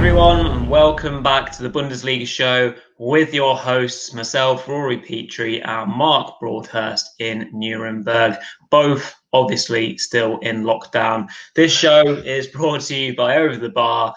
everyone, and welcome back to the Bundesliga Show with your hosts, myself, Rory Petre, and Mark Broadhurst in Nuremberg, both obviously still in lockdown. This show is brought to you by Over the Bar.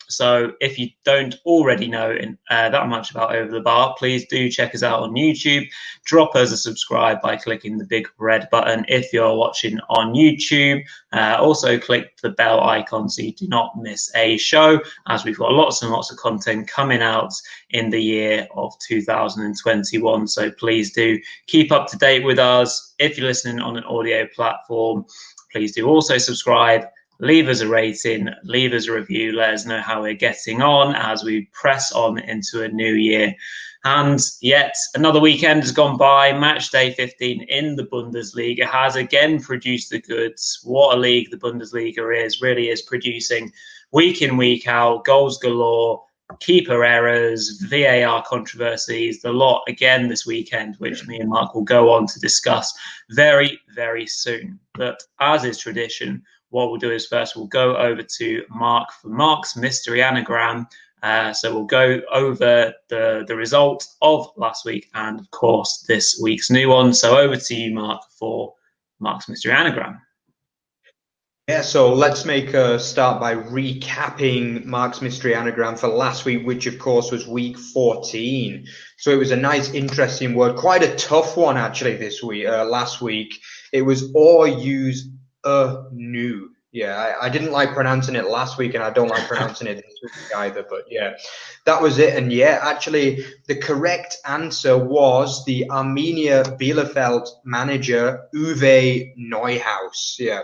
So if you don't already know that much about Over the Bar, please do check us out on YouTube. Drop us a subscribe by clicking the big red button if you're watching on YouTube. Also click the bell icon so you do not miss a show, as we've got lots and lots of content coming out in the year of 2021. So please do keep up to date with us. If you're listening on an audio platform, please do also subscribe. Leave us a rating, leave us a review, let us know how we're getting on as we press on into a new year. And yet another weekend has gone by. Matchday 15 in the Bundesliga has again produced the goods. What a league the Bundesliga is, really is producing week in, week out, goals galore, keeper errors, VAR controversies, the lot again this weekend, which me and Mark will go on to discuss very, very soon. But as is tradition, what we'll do is first we'll go over to Mark for Mark's mystery anagram. So we'll go over the result of last week and, of course, this week's new one. So over to you, Mark, for Mark's mystery anagram. Yeah, so let's make a start by recapping Mark's mystery anagram for last week, which, of course, was week 14. So it was a nice, interesting word. Quite a tough one, actually, this week. Last week, it was or use a new. Yeah, I didn't like pronouncing it last week, and I don't like pronouncing it this week either. But yeah, that was it. And yeah, actually, the correct answer was the Arminia Bielefeld manager, Uwe Neuhaus. Yeah.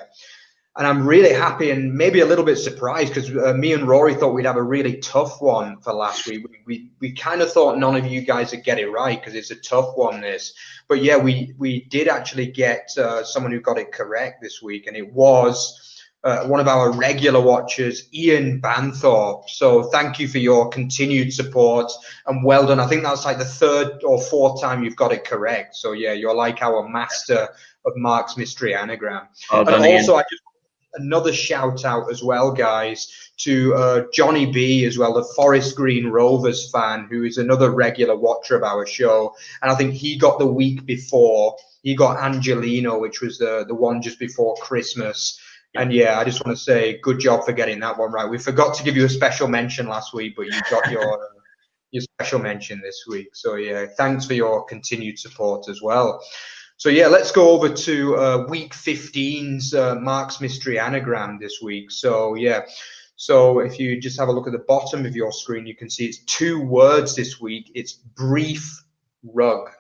And I'm really happy and maybe a little bit surprised because me and Rory thought we'd have a really tough one for last week. We kind of thought none of you guys would get it right because it's a tough one, this. But yeah, we did actually get someone who got it correct this week, and it was one of our regular watchers, Ian Banthorpe. So thank you for your continued support and well done. I think that's like the third or fourth time you've got it correct. So yeah, you're like our master of Mark's mystery anagram. And also, I just another shout out as well, guys, to Johnny B as well, the Forest Green Rovers fan, who is another regular watcher of our show. And I think he got the week before, he got Angelino, which was the one just before Christmas. And yeah, I just want to say good job for getting that one right. We forgot to give you a special mention last week, but you got your special mention this week. So yeah, thanks for your continued support as well. So yeah, let's go over to week 15's Mark's mystery anagram this week. So yeah, so if you just have a look at the bottom of your screen, you can see it's two words this week. It's brief rug.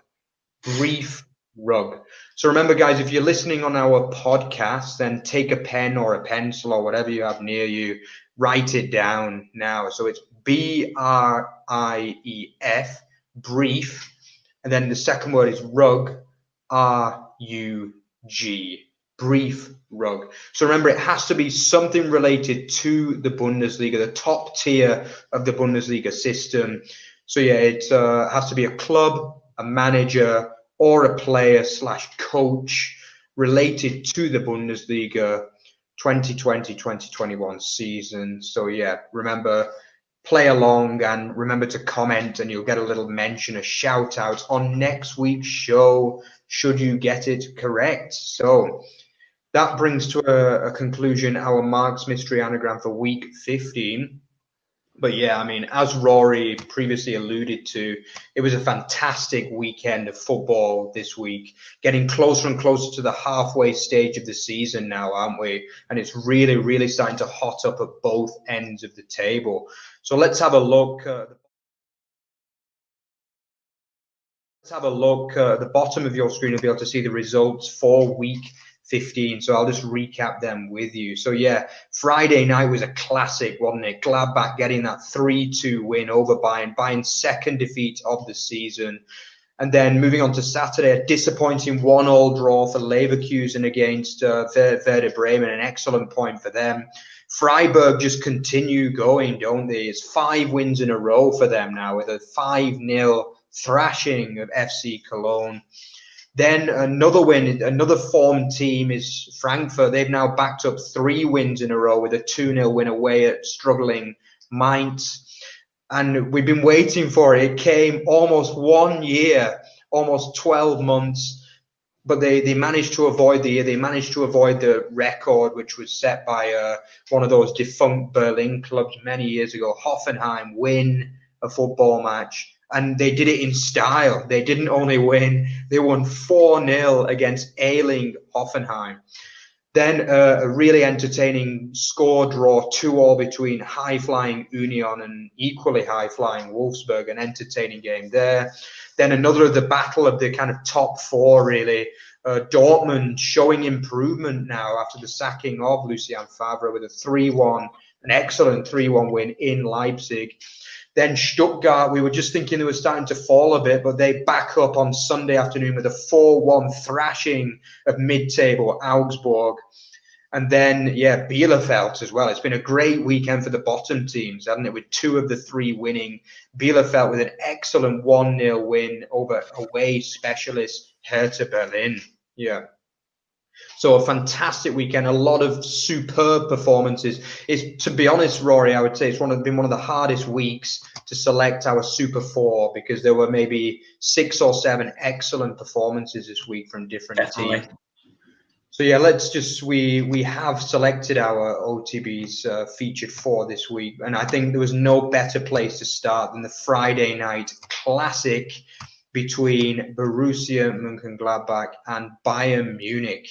Brief rug. So remember, guys, if you're listening on our podcast, then take a pen or a pencil or whatever you have near you, write it down now. So it's BRIEF, brief, and then the second word is rug, RUG, brief rug. So remember, it has to be something related to the Bundesliga, the top tier of the Bundesliga system. So yeah, it has to be a club, a manager, or a player / coach related to the Bundesliga 2020-2021 season. So yeah, remember, play along and remember to comment and you'll get a little mention, a shout out on next week's show should you get it correct. So that brings to a conclusion our Mark's mystery anagram for week 15. But yeah, I mean, as Rory previously alluded to, it was a fantastic weekend of football this week, getting closer and closer to the halfway stage of the season now, aren't we? And it's really, really starting to hot up at both ends of the table. So let's have a look. At the bottom of your screen. You'll be able to see the results for week 15. So I'll just recap them with you. So yeah, Friday night was a classic, wasn't it? Gladbach getting that 3-2 win over Bayern. Bayern's second defeat of the season. And then moving on to Saturday, a disappointing 1-1 draw for Leverkusen against Werder Bremen, an excellent point for them. Freiburg just continue going, don't they? It's 5 wins in a row for them now with a 5-0 thrashing of FC Cologne. Then another win, another formed team is Frankfurt. They've now backed up 3 wins in a row with a 2-0 win away at struggling Mainz. And we've been waiting for it. It came almost 1 year, almost 12 months. But they managed to avoid the year. They managed to avoid the record, which was set by one of those defunct Berlin clubs many years ago. Hoffenheim win a football match. And they did it in style. They didn't only win, they won 4-0 against ailing Hoffenheim. Then a really entertaining score draw, 2-2 between high-flying Union and equally high-flying Wolfsburg, an entertaining game there. Then another of the battle of the kind of top four, really. Dortmund showing improvement now after the sacking of Lucien Favre with a 3-1, an excellent 3-1 win in Leipzig. Then Stuttgart, we were just thinking they were starting to fall a bit, but they back up on Sunday afternoon with a 4-1 thrashing of mid-table Augsburg. And then, Bielefeld as well. It's been a great weekend for the bottom teams, hasn't it? With 2 of the 3 winning. Bielefeld with an excellent 1-0 win over away specialist Hertha Berlin. Yeah. So a fantastic weekend, a lot of superb performances. It's, to be honest, Rory, I would say it's been one of the hardest weeks to select our Super 4 because there were maybe 6 or 7 excellent performances this week from different teams. So yeah, we have selected our OTB's featured 4 this week, and I think there was no better place to start than the Friday night classic between Borussia Mönchengladbach and Bayern Munich,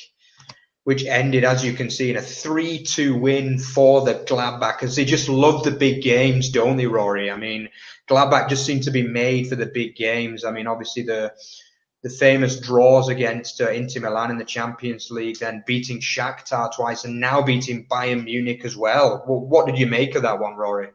which ended, as you can see, in a 3-2 win for the Gladbachers. They just love the big games, don't they, Rory? I mean, Gladbach just seem to be made for the big games. I mean, obviously the famous draws against Inter Milan in the Champions League, then beating Shakhtar twice, and now beating Bayern Munich as well. What did you make of that one, Rory?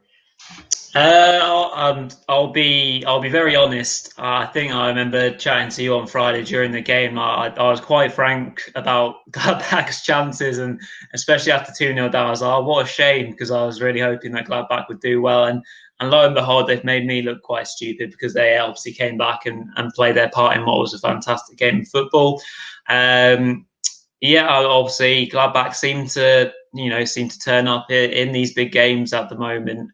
I'll be very honest. I think I remember chatting to you on Friday during the game. I was quite frank about Gladbach's chances, and especially after 2-0 down, I was like, oh, what a shame, because I was really hoping that Gladbach would do well. And lo and behold, they've made me look quite stupid because they obviously came back and played their part in what was a fantastic game of football. Obviously Gladbach seem to turn up in these big games at the moment.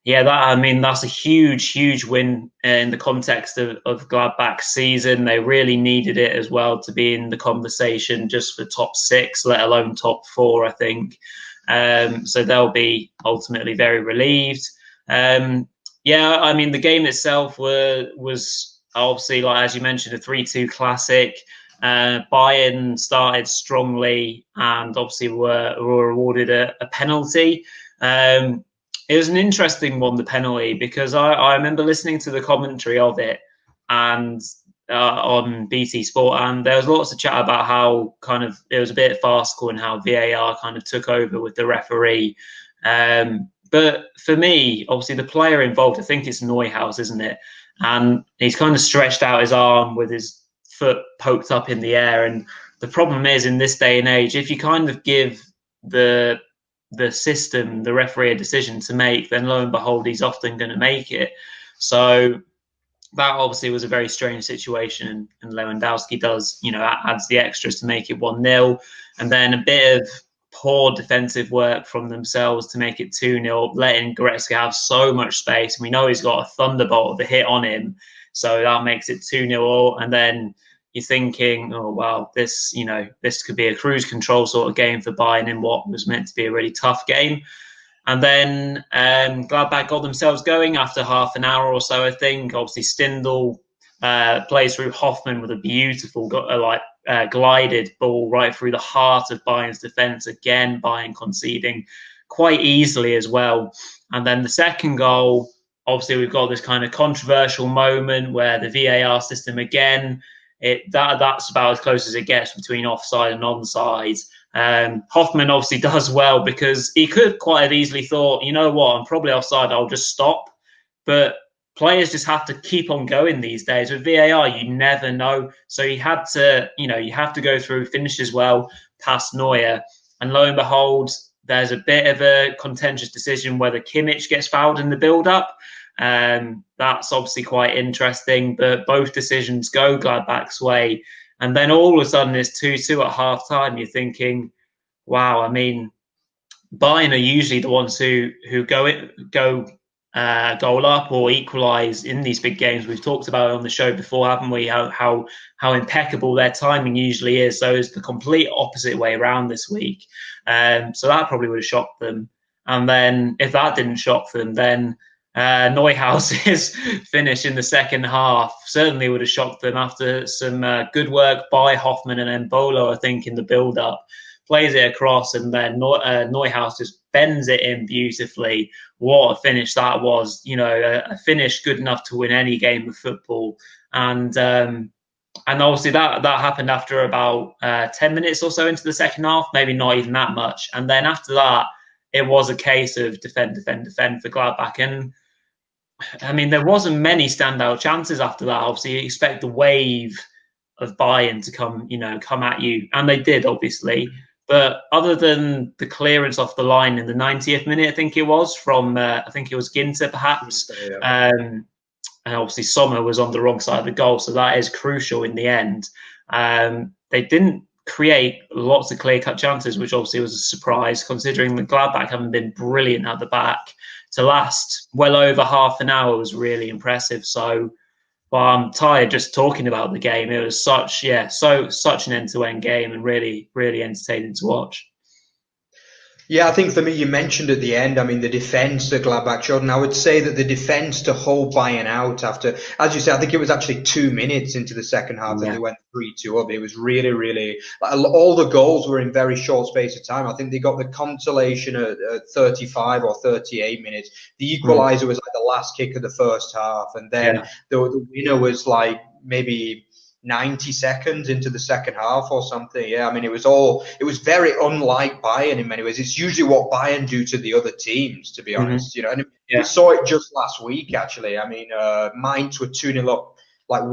That's a huge win in the context of Gladbach's season. They really needed it as well to be in the conversation just for top 6, let alone top 4, I think. So they'll be ultimately very relieved. The game itself was obviously, like as you mentioned, a 3-2 classic. Bayern started strongly and obviously were awarded a penalty. It was an interesting one, the penalty, because I remember listening to the commentary of it and on BT Sport, and there was lots of chat about how kind of it was a bit farcical and how VAR kind of took over with the referee. But for me, obviously the player involved, I think it's Neuhaus, isn't it? And he's kind of stretched out his arm with his foot poked up in the air. And the problem is, in this day and age, if you kind of give the system, the referee, a decision to make, then lo and behold, he's often going to make it. So that obviously was a very strange situation, and Lewandowski adds the extras to make it 1-0, and then a bit of poor defensive work from themselves to make it 2-0, letting Goretzka have so much space. We know he's got a thunderbolt of a hit on him, so that makes it 2-0, and then you're thinking, oh wow, this could be a cruise control sort of game for Bayern in what was meant to be a really tough game. And then Gladbach got themselves going after half an hour or so, I think. Obviously, Stindl plays through Hoffmann with a beautiful glided ball right through the heart of Bayern's defence. Again, Bayern conceding quite easily as well. And then the second goal, obviously, we've got this kind of controversial moment where the VAR system again, that's about as close as it gets between offside and onside. Hoffmann obviously does well because he could quite have easily thought, you know what, I'm probably offside, I'll just stop. But players just have to keep on going these days. With VAR, you never know. So he had to, you have to go through, finish as well, past Neuer. And lo and behold, there's a bit of a contentious decision whether Kimmich gets fouled in the build-up. That's obviously quite interesting, but both decisions go Gladbach's way. And then all of a sudden it's 2-2 at half-time. You're thinking, wow, I mean, Bayern are usually the ones who go goal up or equalise in these big games. We've talked about it on the show before, haven't we? How impeccable their timing usually is. So it's the complete opposite way around this week. So that probably would have shocked them. And then if that didn't shock them, then Neuhaus's finish in the second half certainly would have shocked them after some good work by Hoffmann and Embolo, I think, in the build-up. Plays it across, and then Neuhaus just bends it in beautifully. What a finish that was! You know, a finish good enough to win any game of football. And obviously that happened after about 10 minutes or so into the second half, maybe not even that much. And then after that, it was a case of defend for Gladbach. And I mean, there wasn't many standout chances after that. Obviously, you expect the wave of Bayern to come at you, and they did, obviously. But other than the clearance off the line in the 90th minute, I think it was from, I think it was Ginter, perhaps. Yeah. And obviously Sommer was on the wrong side of the goal, so that is crucial in the end. They didn't create lots of clear-cut chances, which obviously was a surprise, considering the Gladbach haven't been brilliant at the back. To last well over half an hour was really impressive. So, well, I'm tired just talking about the game. It was such an end-to-end game, and really, really entertaining to watch. Yeah, I think for me, you mentioned at the end, I mean, the defence that Gladbach showed, and I would say that the defence to hold Bayern out after, as you said, I think it was actually 2 minutes into the second half that they went 3-2 up. It was really, really, all the goals were in very short space of time. I think they got the consolation at 35 or 38 minutes. The equaliser was like the last kick of the first half, and then the winner was like maybe 90 seconds into the second half or something. Yeah, I mean, it was very unlike Bayern in many ways. It's usually what Bayern do to the other teams, to be honest, you know, and we saw it just last week, actually. I mean, Mainz were 2-0 up, like,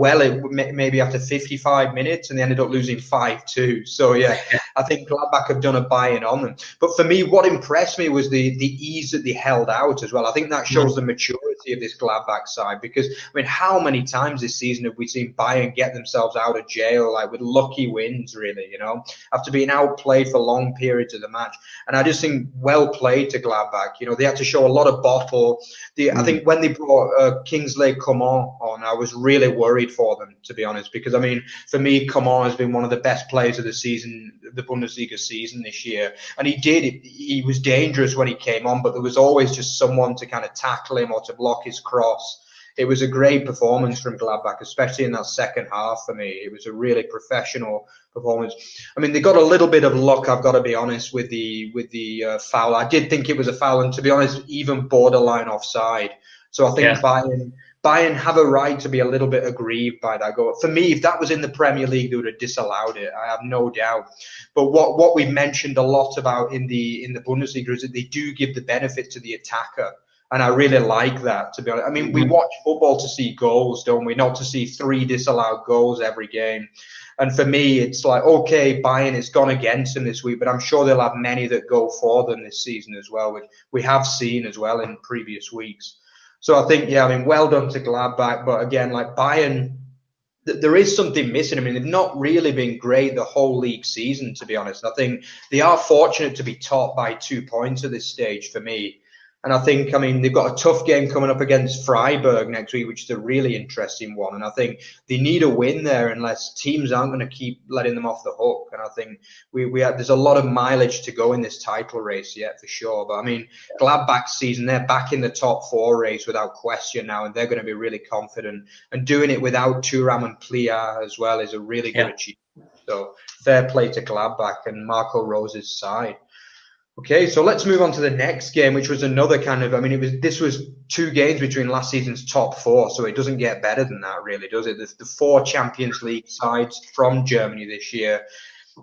maybe after 55 minutes, and they ended up losing 5-2. So, yeah, I think Gladbach have done a Bayern on them. But for me, what impressed me was the ease that they held out as well. I think that shows the maturity of this Gladbach side, because, I mean, how many times this season have we seen Bayern get themselves out of jail, like, with lucky wins, really, you know, after being outplayed for long periods of the match. And I just think well played to Gladbach. You know, they had to show a lot of bottle. I think when they brought Kingsley Coman on, I was really worried for them, to be honest, because, I mean, for me, Coman has been one of the best players of the season, the Bundesliga season this year, and he was dangerous when he came on, but there was always just someone to kind of tackle him or to block his cross. It was a great performance from Gladbach, especially in that second half. For me, it was a really professional performance. I mean, they got a little bit of luck, I've got to be honest, with the foul. I did think it was a foul, and to be honest, even borderline offside. So I think Bayern have a right to be a little bit aggrieved by that goal. For me, if that was in the Premier League, they would have disallowed it. I have no doubt. But what we've mentioned a lot about in the Bundesliga is that they do give the benefit to the attacker. And I really like that, to be honest. I mean, we watch football to see goals, don't we? Not to see 3 disallowed goals every game. And for me, it's like, okay, Bayern has gone against them this week, but I'm sure they'll have many that go for them this season as well, which we have seen as well in previous weeks. So I think, I mean, well done to Gladbach. But again, like Bayern, there is something missing. I mean, they've not really been great the whole league season, to be honest. I think they are fortunate to be topped by 2 points at this stage for me. And I think, I mean, they've got a tough game coming up against Freiburg next week, which is a really interesting one. And I think they need a win there unless teams aren't going to keep letting them off the hook. And I think there's a lot of mileage to go in this title race yet, for sure. But I mean, Gladbach's season, they're back in the top 4 race without question now, and they're going to be really confident. And doing it without Thuram and Plea as well is a really good achievement. So fair play to Gladbach and Marco Rose's side. Okay, so let's move on to the next game, which was another kind of, I mean, this was 2 games between last season's top 4, so it doesn't get better than that, really, does it? The 4 Champions League sides from Germany this year.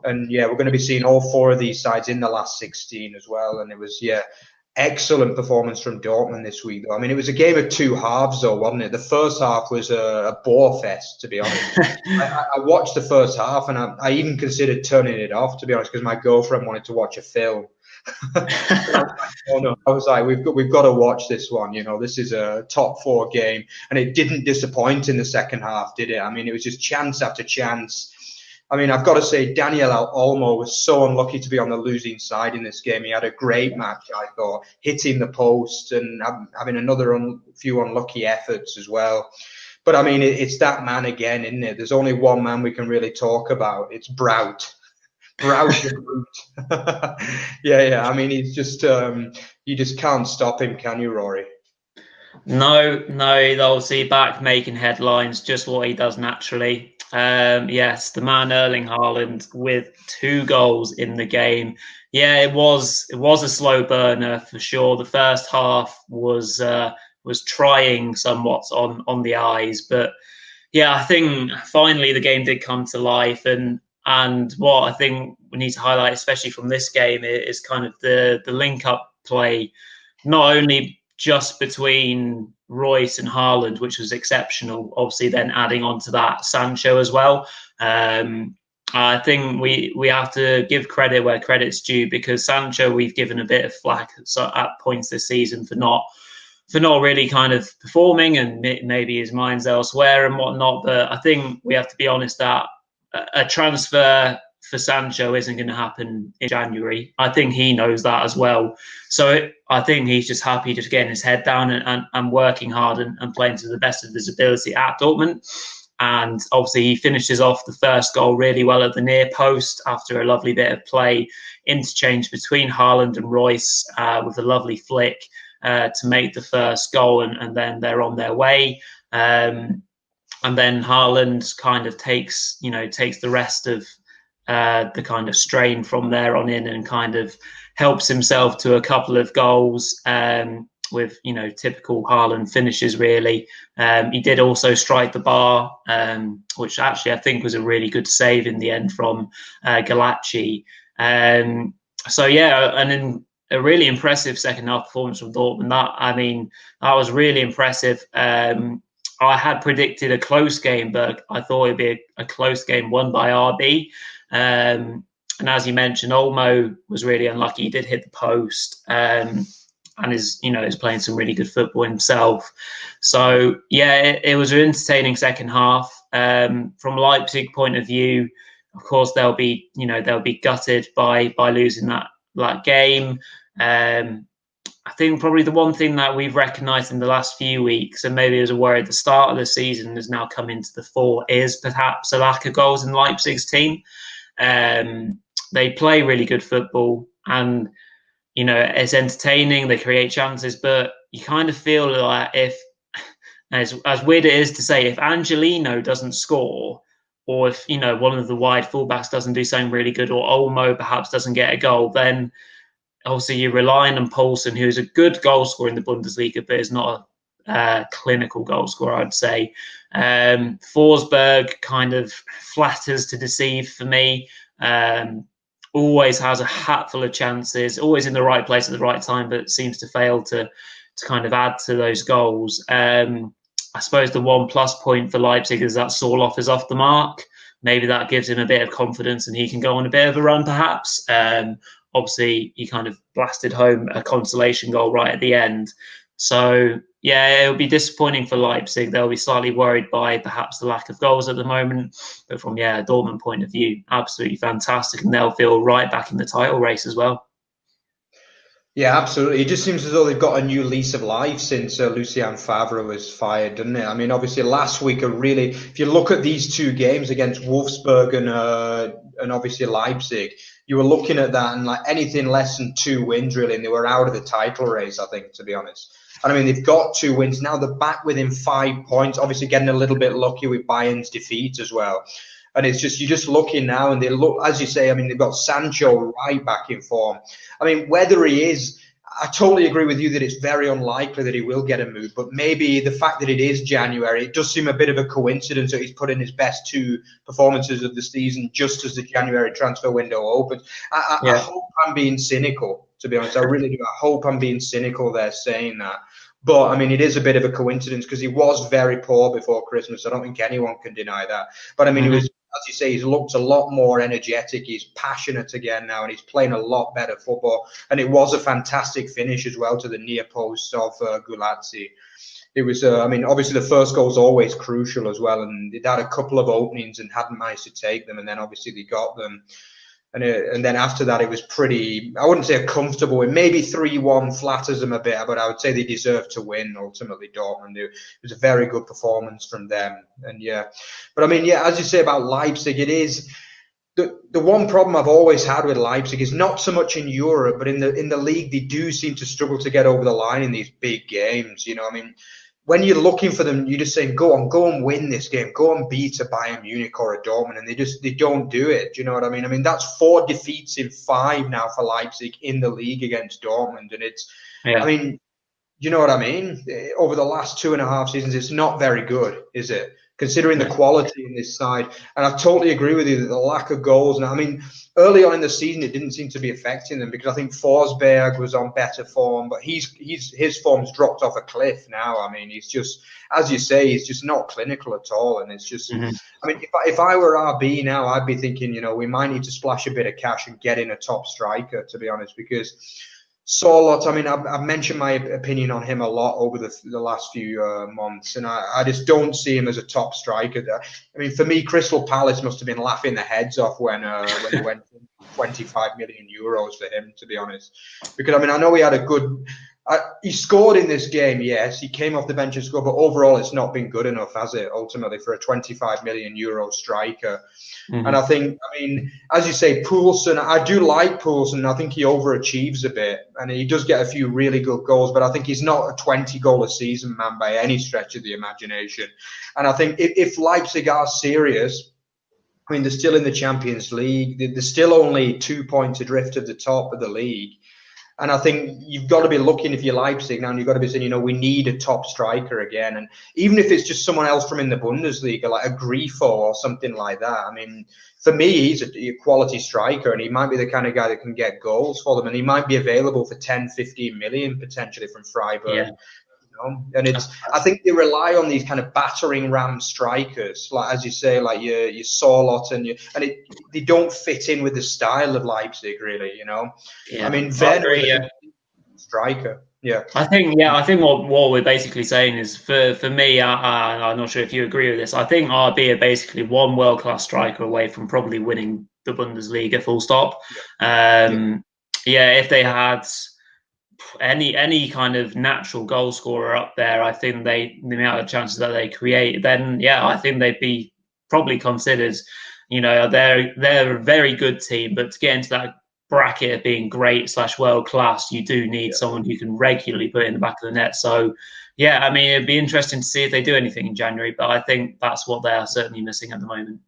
And, we're going to be seeing all 4 of these sides in the last 16 as well. And it was, excellent performance from Dortmund this week, though. I mean, it was a game of 2 halves, though, wasn't it? The first half was a bore fest, to be honest. I watched the first half, and I even considered turning it off, to be honest, because my girlfriend wanted to watch a film. Oh no! I was like, we've got to watch this one. You know, this is a top 4 game, and it didn't disappoint in the second half, did it? I mean, it was just chance after chance. I mean, I've got to say, Daniel Olmo was so unlucky to be on the losing side in this game. He had a great match, I thought, hitting the post and having another few unlucky efforts as well. But I mean, it's that man again, isn't it? There's only one man we can really talk about. It's Braut. Braut the brute. Yeah. I mean, he's just you just can't stop him, can you, Rory? No, they'll see back making headlines, just what he does naturally. Yes, the man Erling Haaland with 2 goals in the game. Yeah, it was a slow burner for sure. The first half was trying somewhat on the eyes, but yeah, I think finally the game did come to life, and what I think we need to highlight, especially from this game, is kind of the link up play, not only just between Royce and Haaland, which was exceptional. Obviously, then adding on to that Sancho as well. I think we have to give credit where credit's due, because Sancho, we've given a bit of flack at points this season for not really kind of performing, and maybe his mind's elsewhere and whatnot. But I think we have to be honest that a transfer for Sancho isn't going to happen in January. I think he knows that as well. So I think he's just happy just getting his head down and working hard and playing to the best of his ability at Dortmund. And obviously he finishes off the first goal really well at the near post after a lovely bit of play, interchange between Haaland and Royce with a lovely flick to make the first goal, and then they're on their way. And then Haaland kind of takes the rest of the kind of strain from there on in, and kind of helps himself to a couple of goals with typical Haaland finishes really. He did also strike the bar, which actually I think was a really good save in the end from Gladbach. So yeah, and then a really impressive second half performance from Dortmund. That was really impressive. I had predicted a close game, but I thought it'd be a close game won by RB. And as you mentioned, Olmo was really unlucky. He did hit the post, and is playing some really good football himself. So yeah, it was an entertaining second half. From Leipzig point of view, of course they'll be gutted by losing that game. I think probably the one thing that we've recognised in the last few weeks, and maybe as a worry at the start of the season, has now come into the fore, is perhaps a lack of goals in Leipzig's team. They play really good football, and it's entertaining. They create chances, but you kind of feel like if, as weird it is to say, if Angelino doesn't score, or if one of the wide fullbacks doesn't do something really good, or Olmo perhaps doesn't get a goal, then obviously you're relying on Poulsen, who's a good goal scorer in the Bundesliga, but is not a clinical goal scorer, I'd say. Forsberg kind of flatters to deceive for me. Always has a hatful of chances, always in the right place at the right time, but seems to fail to kind of add to those goals. I suppose the 1+ point for Leipzig is that Sorloth is off the mark. Maybe that gives him a bit of confidence and he can go on a bit of a run, perhaps. Obviously, he kind of blasted home a consolation goal right at the end. So, yeah, it'll be disappointing for Leipzig. They'll be slightly worried by perhaps the lack of goals at the moment. But from, a Dortmund point of view, absolutely fantastic. And they'll feel right back in the title race as well. Yeah, absolutely. It just seems as though they've got a new lease of life since Lucien Favre was fired, doesn't it? I mean, obviously last week, if you look at these 2 games against Wolfsburg and obviously Leipzig, you were looking at that and like anything less than 2 wins, really, and they were out of the title race, I think, to be honest. And I mean, they've got 2 wins. Now they're back within 5 points, obviously getting a little bit lucky with Bayern's defeat as well. And it's just, you're just looking now and they look, as you say, I mean, they've got Sancho right back in form. I mean, whether he is, I totally agree with you that it's very unlikely that he will get a move, but maybe the fact that it is January, it does seem a bit of a coincidence that he's put in his best 2 performances of the season just as the January transfer window opens. I hope I'm being cynical, to be honest. I really do. I hope I'm being cynical there saying that. But, I mean, it is a bit of a coincidence because he was very poor before Christmas. I don't think anyone can deny that. But, I mean, he was, as you say, he's looked a lot more energetic. He's passionate again now, and he's playing a lot better football. And it was a fantastic finish as well to the near post of Gulazzi. it was, I mean, obviously the first goal is always crucial as well. And they'd had a couple of openings and hadn't managed to take them. And then obviously they got them. And then after that, it was pretty, I wouldn't say a comfortable win. Maybe 3-1 flatters them a bit, but I would say they deserved to win ultimately, Dortmund. It was a very good performance from them. And yeah, but I mean, yeah, as you say about Leipzig, it is the one problem I've always had with Leipzig is not so much in Europe, but in the league, they do seem to struggle to get over the line in these big games. You know, I mean, when you're looking for them, you're just saying, go and win this game. Go and beat a Bayern Munich or a Dortmund. And they don't do it. Do you know what I mean? I mean, that's 4 defeats in 5 now for Leipzig in the league against Dortmund. And I mean, you know what I mean? Over the last 2.5 seasons, it's not very good, is it? Considering the quality in this side. And I totally agree with you that the lack of goals. Now, I mean, early on in the season, it didn't seem to be affecting them because I think Forsberg was on better form, but his form's dropped off a cliff now. I mean, he's just, as you say, he's just not clinical at all. And it's just, I mean, if I were RB now, I'd be thinking, you know, we might need to splash a bit of cash and get in a top striker, to be honest, because Sorloth, I mean, I've mentioned my opinion on him a lot over the last few months, and I just don't see him as a top striker. I mean, for me, Crystal Palace must have been laughing their heads off when they went 25 million euros for him, to be honest. Because, I mean, I know he had a good... he scored in this game, yes. He came off the bench and scored, but overall it's not been good enough, has it, ultimately, for a 25 million euro striker. And I think, I mean, as you say, Poulsen, I do like Poulsen. I think he overachieves a bit, and he does get a few really good goals, but I think he's not a 20-goal-a-season man by any stretch of the imagination. And I think if Leipzig are serious, I mean, they're still in the Champions League. They're still only 2 points adrift of the top of the league. And I think you've got to be looking, if you're Leipzig now, and you've got to be saying, you know, we need a top striker again. And even if it's just someone else from in the Bundesliga, like a Grifo or something like that. I mean, for me, he's a quality striker, and he might be the kind of guy that can get goals for them. And he might be available for 10, 15 million potentially from Freiburg. Yeah. And I think they rely on these kind of battering ram strikers, like as you say, like your Sorloth they don't fit in with the style of Leipzig, really. You know, I mean, Werner, striker. Yeah, I think what we're basically saying is for me, I'm not sure if you agree with this. I think RB are basically one world-class striker away from probably winning the Bundesliga. Full stop. If they had any kind of natural goal scorer up there, I think the amount of chances that they create, then I think they'd be probably considered. You know, they're a very good team, but to get into that bracket of being great / world class, you do need someone who can regularly put it in the back of the net. So I mean, it'd be interesting to see if they do anything in January, but I think that's what they are certainly missing at the moment.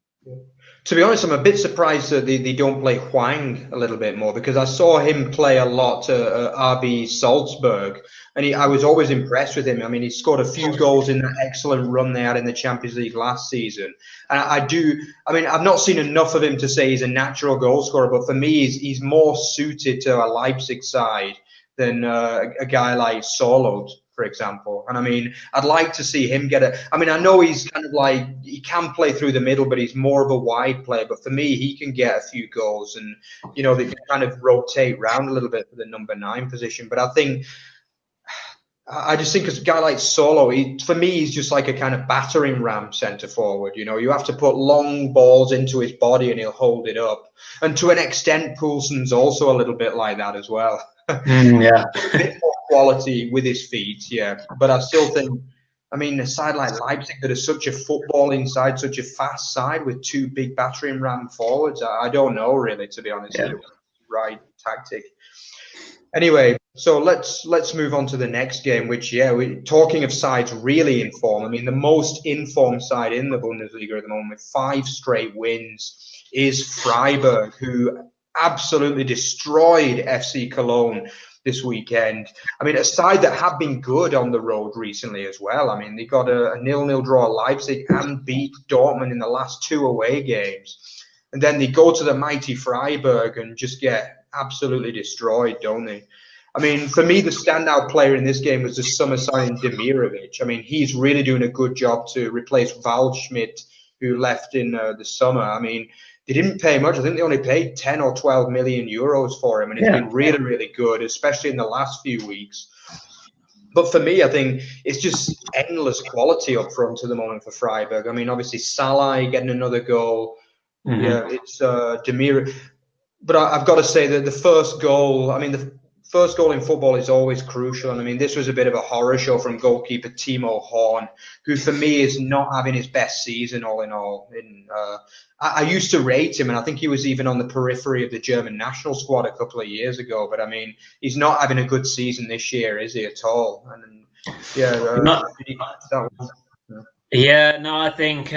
To be honest, I'm a bit surprised that they don't play Hwang a little bit more, because I saw him play a lot at RB Salzburg, and I was always impressed with him. I mean, he scored a few goals in that excellent run they had in the Champions League last season. And I mean, I've not seen enough of him to say he's a natural goal scorer, but for me, he's more suited to a Leipzig side than a guy like Sorloth, for example. And I mean, I'd like to see him I mean, I know he's kind of like, he can play through the middle, but he's more of a wide player. But for me, he can get a few goals, and, you know, they can kind of rotate round a little bit for the number 9 position. But I just think as a guy like Sorloth, for me, he's just like a kind of battering ram centre forward. You know, you have to put long balls into his body and he'll hold it up. And to an extent, Poulsen's also a little bit like that as well. A bit more quality with his feet, but I still think, I mean, a side like Leipzig that is such a footballing side, such a fast side with 2 big battering ram forwards, I don't know really, to be honest. It was the right tactic. Anyway, so let's move on to the next game, which we're talking of sides really in form. I mean, the most informed side in the Bundesliga at the moment with 5 straight wins is Freiburg, who absolutely destroyed FC Cologne this weekend. I mean, a side that have been good on the road recently as well. I mean, they got a 0-0 draw at Leipzig and beat Dortmund in the last 2 away games. And then they go to the mighty Freiburg and just get absolutely destroyed, don't they? I mean, for me, the standout player in this game was the summer signing Demirovic. I mean, he's really doing a good job to replace Waldschmidt, who left in the summer. I mean, they didn't pay much. I think they only paid 10 or 12 million euros for him, and it's been really, really good, especially in the last few weeks. But for me, I think it's just endless quality up front at the moment for Freiburg. I mean, obviously Salah getting another goal. Yeah, it's Demir. But I've got to say that the first goal, I mean, the first goal in football is always crucial. And I mean, this was a bit of a horror show from goalkeeper Timo Horn, who for me is not having his best season all in all. I used to rate him, and I think he was even on the periphery of the German national squad a couple of years ago. But I mean, he's not having a good season this year, is he, at all? And yeah, no, I think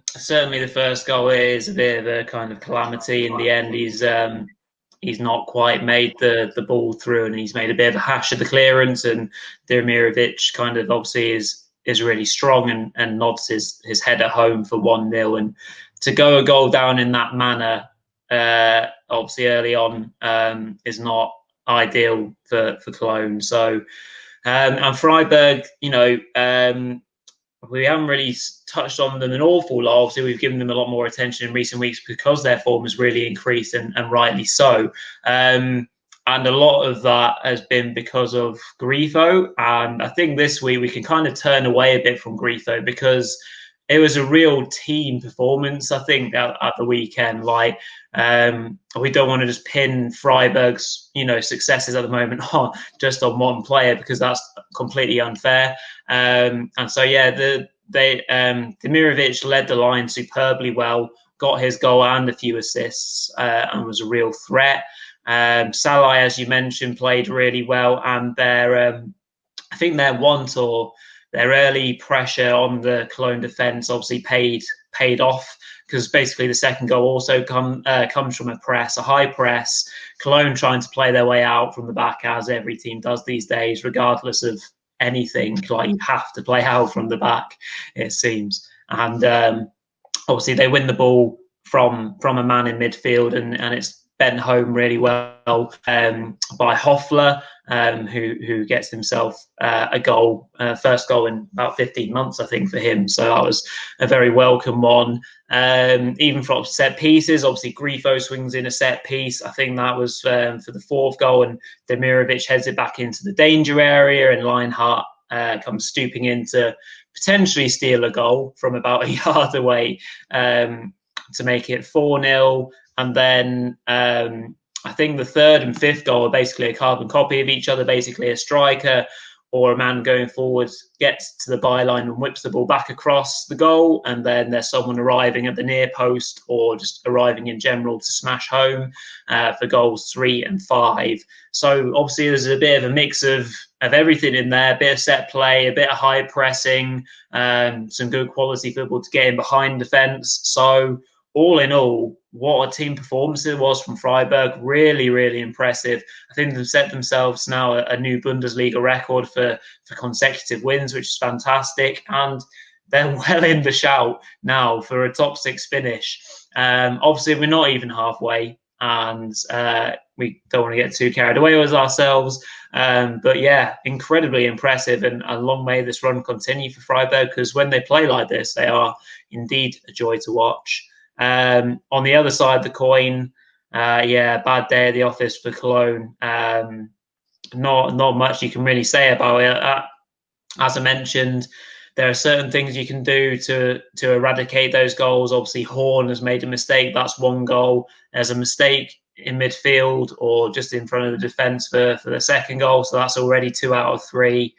certainly the first goal is a bit of a kind of calamity. In the end, he's not quite made the ball through, and he's made a bit of a hash of the clearance. And Demirovic kind of obviously is really strong and nods his header home for 1-0. And to go a goal down in that manner, obviously early on, is not ideal for Cologne. So, and Freiburg, we haven't really touched on them an awful lot. Obviously, we've given them a lot more attention in recent weeks because their form has really increased, and rightly so. And a lot of that has been because of Grifo. And I think this week we can kind of turn away a bit from Grifo because it was a real team performance, I think, at the weekend. Like, we don't want to just pin Freiburg's, successes at the moment just on one player, because that's completely unfair. And so, yeah, Demirovic led the line superbly well, got his goal and a few assists, and was a real threat. Salah, as you mentioned, played really well, and I think their early pressure on the Cologne defence obviously paid off, because basically the second goal also comes from a high press. Cologne trying to play their way out from the back, as every team does these days, regardless of anything. Like, you have to play out from the back, it seems. And obviously they win the ball from a man in midfield, and it's bent home really well by Hoffler, who gets himself a goal, first goal in about 15 months, I think, for him. So that was a very welcome one. Even from set pieces, obviously Grifo swings in a set piece. I think that was for the fourth goal, and Demirovic heads it back into the danger area, and Lineheart comes stooping in to potentially steal a goal from about a yard away to make it 4-0. And then I think the third and fifth goal are basically a carbon copy of each other. Basically, a striker or a man going forwards gets to the byline and whips the ball back across the goal, and then there's someone arriving at the near post or just arriving in general to smash home for goals 3 and 5. So obviously there's a bit of a mix of everything in there, a bit of set play, a bit of high pressing, some good quality football to get in behind defence. So all in all, what a team performance it was from Freiburg. Really, really impressive. I think they've set themselves now a new Bundesliga record for consecutive wins, which is fantastic. And they're well in the shout now for a top 6 finish. Obviously, we're not even halfway, and we don't want to get too carried away with ourselves. But yeah, incredibly impressive, and long may this run continue for Freiburg, because when they play like this, they are indeed a joy to watch. On the other side of the coin, bad day at the office for Cologne. Not much you can really say about it. As I mentioned, there are certain things you can do to eradicate those goals. Obviously, Horn has made a mistake. That's one goal. There's a mistake in midfield or just in front of the defence for the second goal. So that's already 2 out of 3.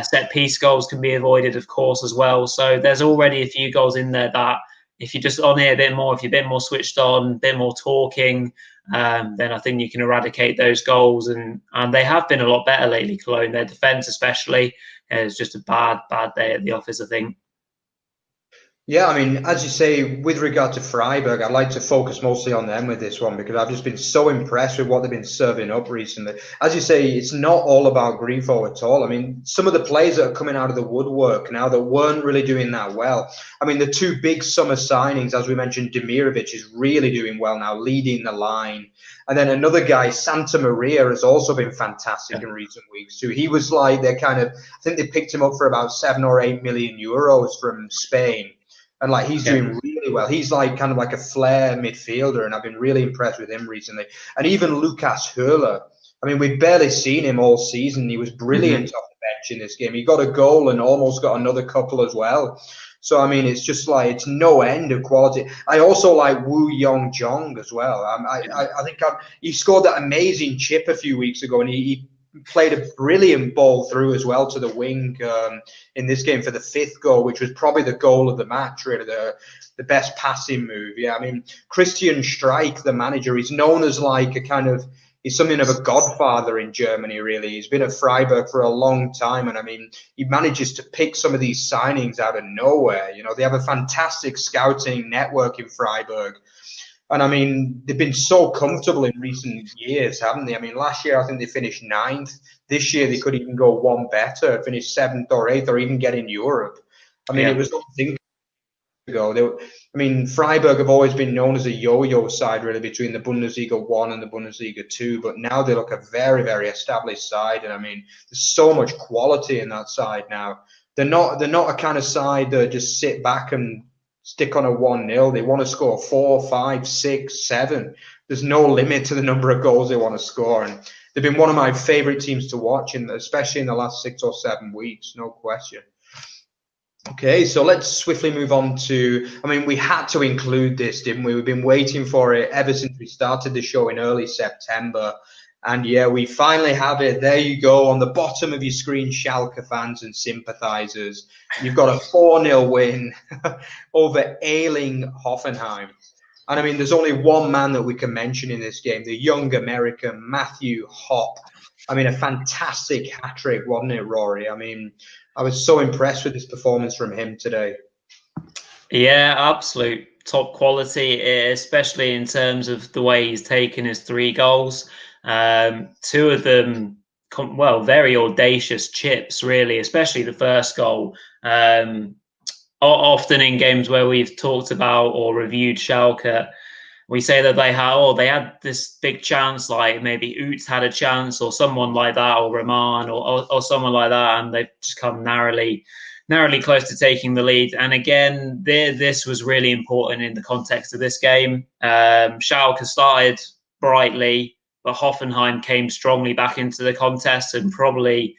Set piece goals can be avoided, of course, as well. So there's already a few goals in there that, if you're just on here a bit more, if you're a bit more switched on, a bit more talking, then I think you can eradicate those goals. And they have been a lot better lately, Cologne. Their defence especially is just a bad day at the office, I think. Yeah, I mean, as you say, with regard to Freiburg, I'd like to focus mostly on them with this one, because I've just been so impressed with what they've been serving up recently. As you say, it's not all about Grifo at all. I mean, some of the players that are coming out of the woodwork now that weren't really doing that well. I mean, the 2 big summer signings, as we mentioned, Demirovic is really doing well now, leading the line. And then another guy, Santa Maria, has also been fantastic in recent weeks too. He was like, I think they picked him up for about 7 or 8 million euros from Spain. And like, he's doing really well. He's like kind of like a flair midfielder, and I've been really impressed with him recently. And even Lukas Höhler, I mean, we've barely seen him all season. He was brilliant off the bench in this game. He got a goal and almost got another couple as well. So, I mean, it's just like, it's no end of quality. I also like Woo Young Jong as well. I think he scored that amazing chip a few weeks ago, and he played a brilliant ball through as well to the wing in this game for the 5th goal, which was probably the goal of the match, really, the best passing move. Yeah, I mean, Christian Streich, the manager, he's known as like a kind of, he's something of a godfather in Germany, really. He's been at Freiburg for a long time. And I mean, he manages to pick some of these signings out of nowhere. You know, they have a fantastic scouting network in Freiburg. And I mean, they've been so comfortable in recent years, haven't they? I mean, last year, I think they finished 9th. This year, they could even go one better, finish 7th or 8th, or even get in Europe. I mean, it was unthinkable ago. I mean, Freiburg have always been known as a yo-yo side, really, between the Bundesliga 1 and the Bundesliga 2. But now they look a very, very established side. And I mean, there's so much quality in that side now. They're not a kind of side that just sit back and stick on a 1-0. They want to score 4, 5, 6, 7. There's no limit to the number of goals they want to score. And they've been one of my favorite teams to watch, especially in the last 6 or 7 weeks, no question. Okay, so let's swiftly move on to, I mean, we had to include this, didn't we? We've been waiting for it ever since we started the show in early September. And yeah, we finally have it. There you go, on the bottom of your screen, Schalke fans and sympathizers. You've got a 4-0 win over Ailing Hoffenheim. And I mean, there's only one man that we can mention in this game, the young American, Matthew Hopp. I mean, a fantastic hat-trick, wasn't it, Rory? I mean, I was so impressed with this performance from him today. Yeah, absolute top quality, especially in terms of the way he's taken his 3 goals. 2 of them, well, very audacious chips, really, especially the first goal. Often in games where we've talked about or reviewed Schalke, we say that they had this big chance, like maybe Utz had a chance or someone like that, or Rahman or someone like that, and they've just come narrowly close to taking the lead. And again, this was really important in the context of this game. Schalke started brightly, but Hoffenheim came strongly back into the contest and probably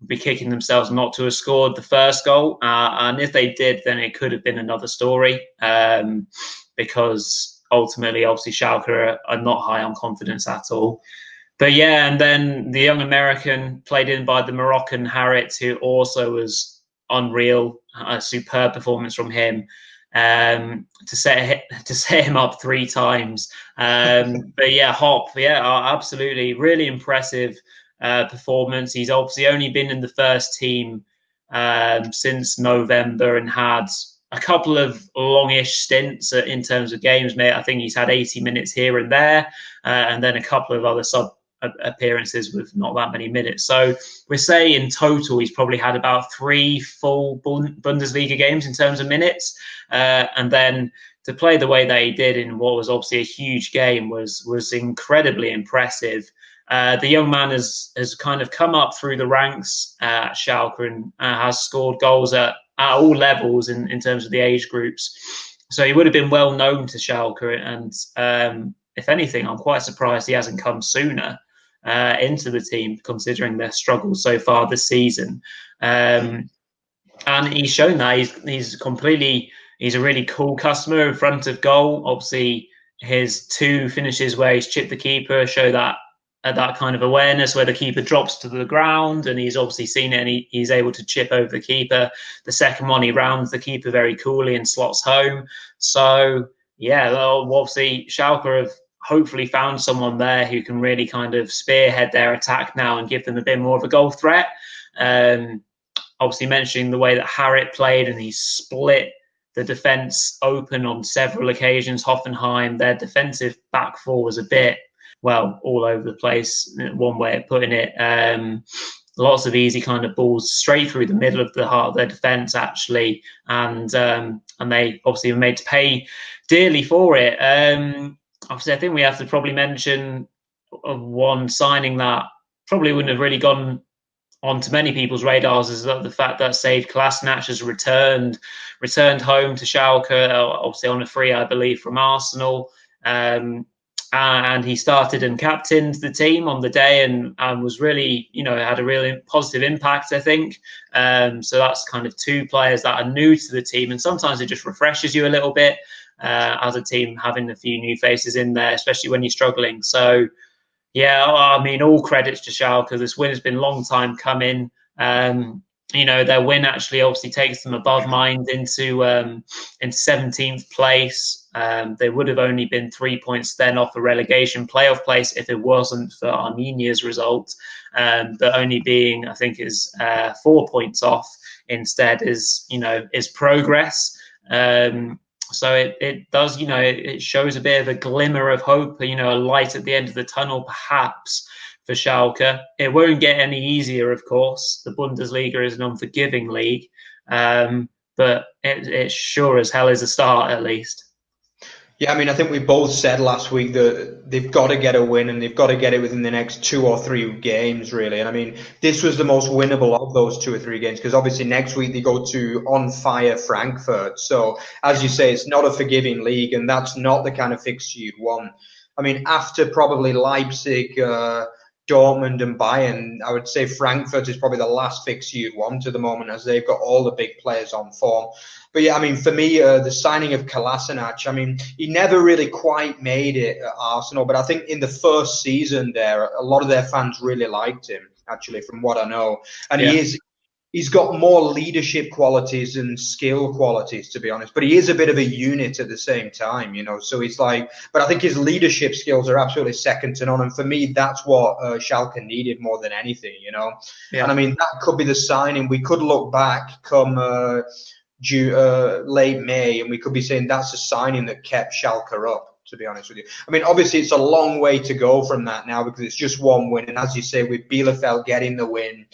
be kicking themselves not to have scored the first goal. And if they did, then it could have been another story, because ultimately, obviously, Schalke are not high on confidence at all. But yeah, and then the young American played in by the Moroccan Harit, who also was unreal. A superb performance from him to set him up 3 times. But yeah, Hopp, absolutely, really impressive performance. He's obviously only been in the first team since November and had a couple of longish stints in terms of games, mate. I think he's had 80 minutes here and there, and then a couple of other sub appearances with not that many minutes. So we say in total he's probably had about 3 full Bundesliga games in terms of minutes, and then to play the way that he did in what was obviously a huge game was incredibly impressive. The young man has kind of come up through the ranks at Schalke and has scored goals at all levels in terms of the age groups. So he would have been well known to Schalke. And if anything, I'm quite surprised he hasn't come sooner into the team, considering their struggles so far this season. And he's shown that he's a really cool customer in front of goal. Obviously, his 2 finishes where he's chipped the keeper show that kind of awareness where the keeper drops to the ground, and he's obviously seen it and he's able to chip over the keeper. The second one, he rounds the keeper very coolly and slots home. So, yeah, obviously Schalke have hopefully found someone there who can really kind of spearhead their attack now and give them a bit more of a goal threat. Obviously mentioning the way that Harit played, and he split the defence open on several occasions. Hoffenheim, their defensive back 4 was a bit, well, all over the place, one way of putting it. Lots of easy kind of balls straight through the middle of the heart of their defence, actually. And they obviously were made to pay dearly for it. Obviously, I think we have to probably mention one signing that probably wouldn't have really gone onto many people's radars, is the fact that Sead Kolasinac has returned home to Schalke, obviously on a free, I believe, from Arsenal. and he started and captained the team on the day, and was really, had a really positive impact, I think. So that's kind of two players that are new to the team, and sometimes it just refreshes you a little bit as a team, having a few new faces in there, especially when you're struggling. So, yeah, I mean, all credits to Schalke. This win has been a long time coming. Their win actually obviously takes them above Mainz into 17th place. They would have only been 3 points then off a relegation playoff place if it wasn't for Armenia's result. But only being, I think, is 4 points off instead is progress. So it does, it shows a bit of a glimmer of hope, a light at the end of the tunnel, perhaps, for Schalke. It won't get any easier, of course. The Bundesliga is an unforgiving league, but it sure as hell is a start, at least. Yeah, I mean, I think we both said last week that they've got to get a win, and they've got to get it within the next 2 or 3 games, really. And I mean, this was the most winnable of those 2 or 3 games, because obviously next week they go to on fire Frankfurt. So, as you say, it's not a forgiving league, and that's not the kind of fixture you'd want. I mean, after probably Leipzig, Dortmund and Bayern, I would say Frankfurt is probably the last fixture you'd want at the moment, as they've got all the big players on form. But yeah, I mean, for me, the signing of Kolasinac, I mean, he never really quite made it at Arsenal, but I think in the first season there, a lot of their fans really liked him, actually, from what I know. And he's got more leadership qualities and skill qualities, to be honest. But he is a bit of a unit at the same time, So he's like, but I think his leadership skills are absolutely second to none. And for me, that's what Schalke needed more than anything, Yeah. And I mean, that could be the signing. We could look back come late May, and we could be saying that's a signing that kept Schalke up, to be honest with you. I mean, obviously, it's a long way to go from that now, because it's just one win. And as you say, with Bielefeld getting the win,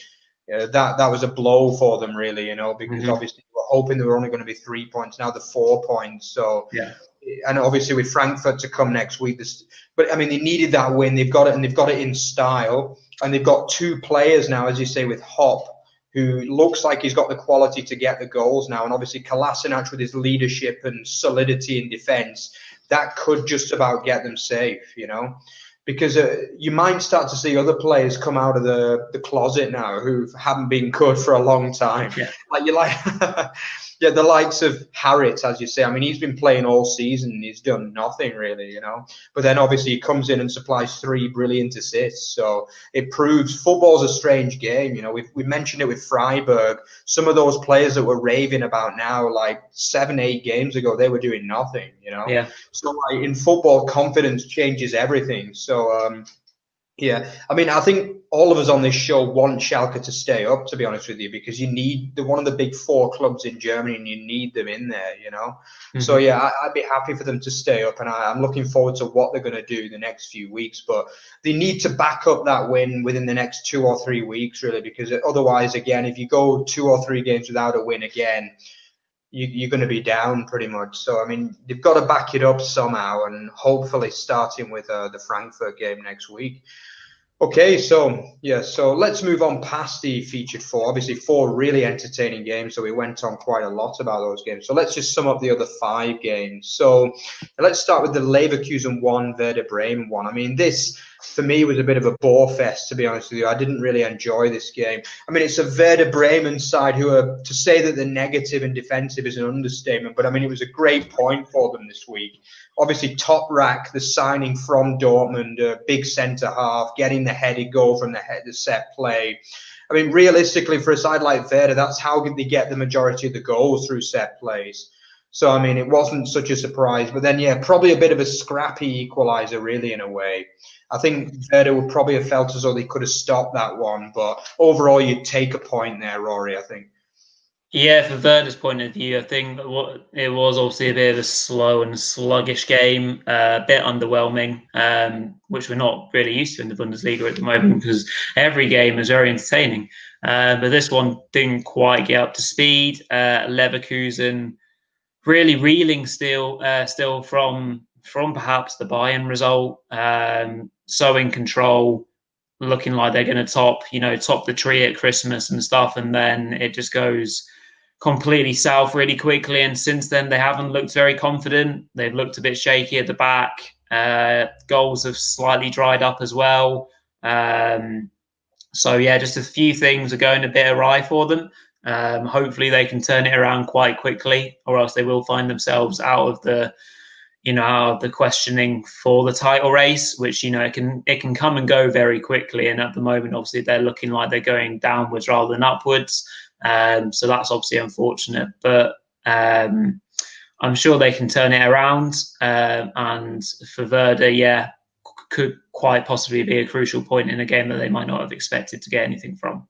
that was a blow for them, really, because obviously we were hoping they were only going to be 3 points. Now they're 4 points. So, yeah. And obviously with Frankfurt to come next week, but I mean, they needed that win. They've got it, and they've got it in style. And they've got 2 players now, as you say, with Hopp, who looks like he's got the quality to get the goals now. And obviously Kolasinac, with his leadership and solidity in defence, that could just about get them safe, Because you might start to see other players come out of the closet now who haven't been good for a long time. Yeah. Yeah, the likes of Harrit, as you say. I mean, he's been playing all season and he's done nothing really, But then obviously he comes in and supplies 3 brilliant assists. So it proves football's a strange game. We mentioned it with Freiburg. Some of those players that we're raving about now, like 7-8 games ago, they were doing nothing, Yeah. So like, in football, confidence changes everything. So, yeah, I mean, I think all of us on this show want Schalke to stay up, to be honest with you, because they're one of the big 4 clubs in Germany, and you need them in there, Mm-hmm. So, yeah, I'd be happy for them to stay up, and I'm looking forward to what they're going to do the next few weeks. But they need to back up that win within the next 2 or 3 weeks, really, because otherwise, again, if you go 2 or 3 games without a win again, you're going to be down pretty much. So, I mean, they've got to back it up somehow, and hopefully starting with the Frankfurt game next week. Okay, so let's move on past the featured 4. Obviously, 4 really entertaining games, so we went on quite a lot about those games. So let's just sum up the other 5 games. So let's start with the Leverkusen 1, Werder Bremen 1. I mean, this, for me, was a bit of a bore fest, to be honest with you. I didn't really enjoy this game. I mean, it's a Werder Bremen side who are, to say that they're negative and defensive is an understatement, but I mean, it was a great point for them this week. Obviously, top rack, the signing from Dortmund, a big centre half, getting the headed goal from the set play. I mean, realistically, for a side like Werder, that's how they get the majority of the goals, through set plays. So, I mean, it wasn't such a surprise. But then, yeah, probably a bit of a scrappy equaliser, really, in a way. I think Werder would probably have felt as though they could have stopped that one. But overall, you'd take a point there, Rory, I think. Yeah, for Werder's point of view, I think it was obviously a bit of a slow and sluggish game, a bit underwhelming, which we're not really used to in the Bundesliga at the moment, because every game is very entertaining. But this one didn't quite get up to speed. Leverkusen really reeling still from perhaps the Bayern result, so in control, looking like they're going to top the tree at Christmas and stuff, and then it just goes completely south really quickly. And since then, they haven't looked very confident. They've looked a bit shaky at the back. Goals have slightly dried up as well. So yeah, just a few things are going a bit awry for them. Hopefully they can turn it around quite quickly, or else they will find themselves out of the questioning for the title race, which it can come and go very quickly. And at the moment, obviously, they're looking like they're going downwards rather than upwards. So that's obviously unfortunate, but I'm sure they can turn it around. And for Werder, could quite possibly be a crucial point in a game that they might not have expected to get anything from.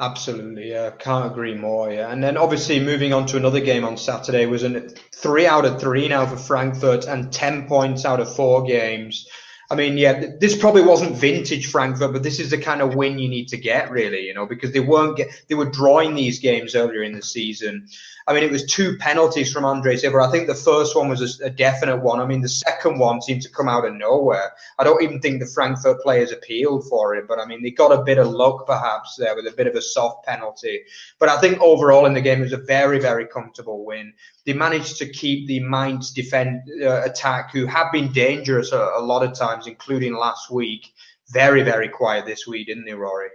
Absolutely, yeah, can't agree more. Yeah, and then obviously moving on to another game on Saturday was a 3 out of 3 now for Frankfurt and 10 points out of 4 games. I mean, yeah, this probably wasn't vintage Frankfurt, but this is the kind of win you need to get, really, because they were drawing these games earlier in the season. I mean, it was 2 penalties from Andre Silva. I think the first one was a definite one. I mean, the second one seemed to come out of nowhere. I don't even think the Frankfurt players appealed for it, but I mean, they got a bit of luck perhaps there with a bit of a soft penalty. But I think overall in the game, it was a very, very comfortable win. They managed to keep the Mainz attack, who have been dangerous a lot of times, including last week, very, very quiet this week, didn't they, Rory?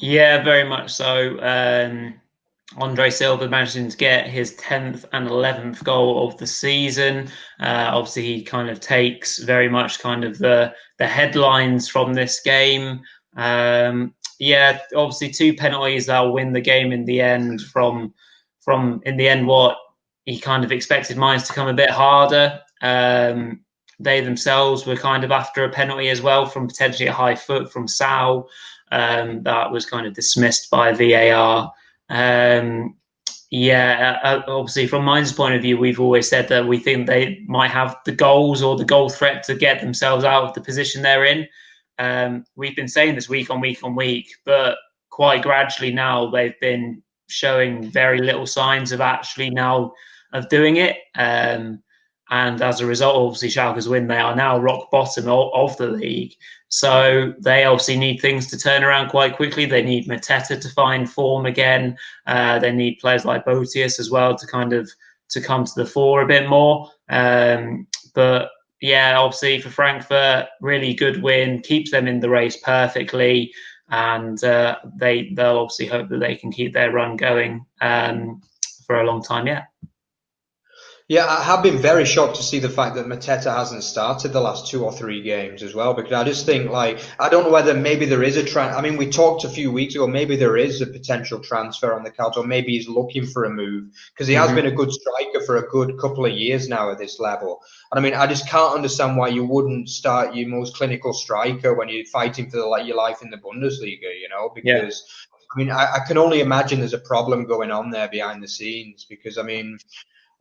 Yeah, very much so. Andre Silva managing to get his 10th and 11th goal of the season. Obviously, he kind of takes very much kind of the headlines from this game. Obviously 2 penalties that'll win the game in the end. From in the end, what he kind of expected Mainz to come a bit harder. They themselves were kind of after a penalty as well from potentially a high foot from Sal. That was kind of dismissed by VAR. Obviously from Mainz's point of view, we've always said that we think they might have the goals or the goal threat to get themselves out of the position they're in. We've been saying this week on week, but quite gradually now they've been showing very little signs of actually now of doing it. And as a result, obviously Schalke's win, they are now rock bottom of the league. So they obviously need things to turn around quite quickly. They need Mateta to find form again. They need players like Boetius as well to come to the fore a bit more. But yeah, obviously for Frankfurt, really good win, keeps them in the race perfectly. And they'll obviously hope that they can keep their run going for a long time yet. Yeah, I have been very shocked to see the fact that Mateta hasn't started the last 2 or 3 games as well, because I just think, I don't know whether maybe there is we talked a few weeks ago, maybe there is a potential transfer on the cards, or maybe he's looking for a move, because he has been a good striker for a good couple of years now at this level. And I mean, I just can't understand why you wouldn't start your most clinical striker when you're fighting for your life in the Bundesliga, because I mean, I can only imagine there's a problem going on there behind the scenes, because I mean,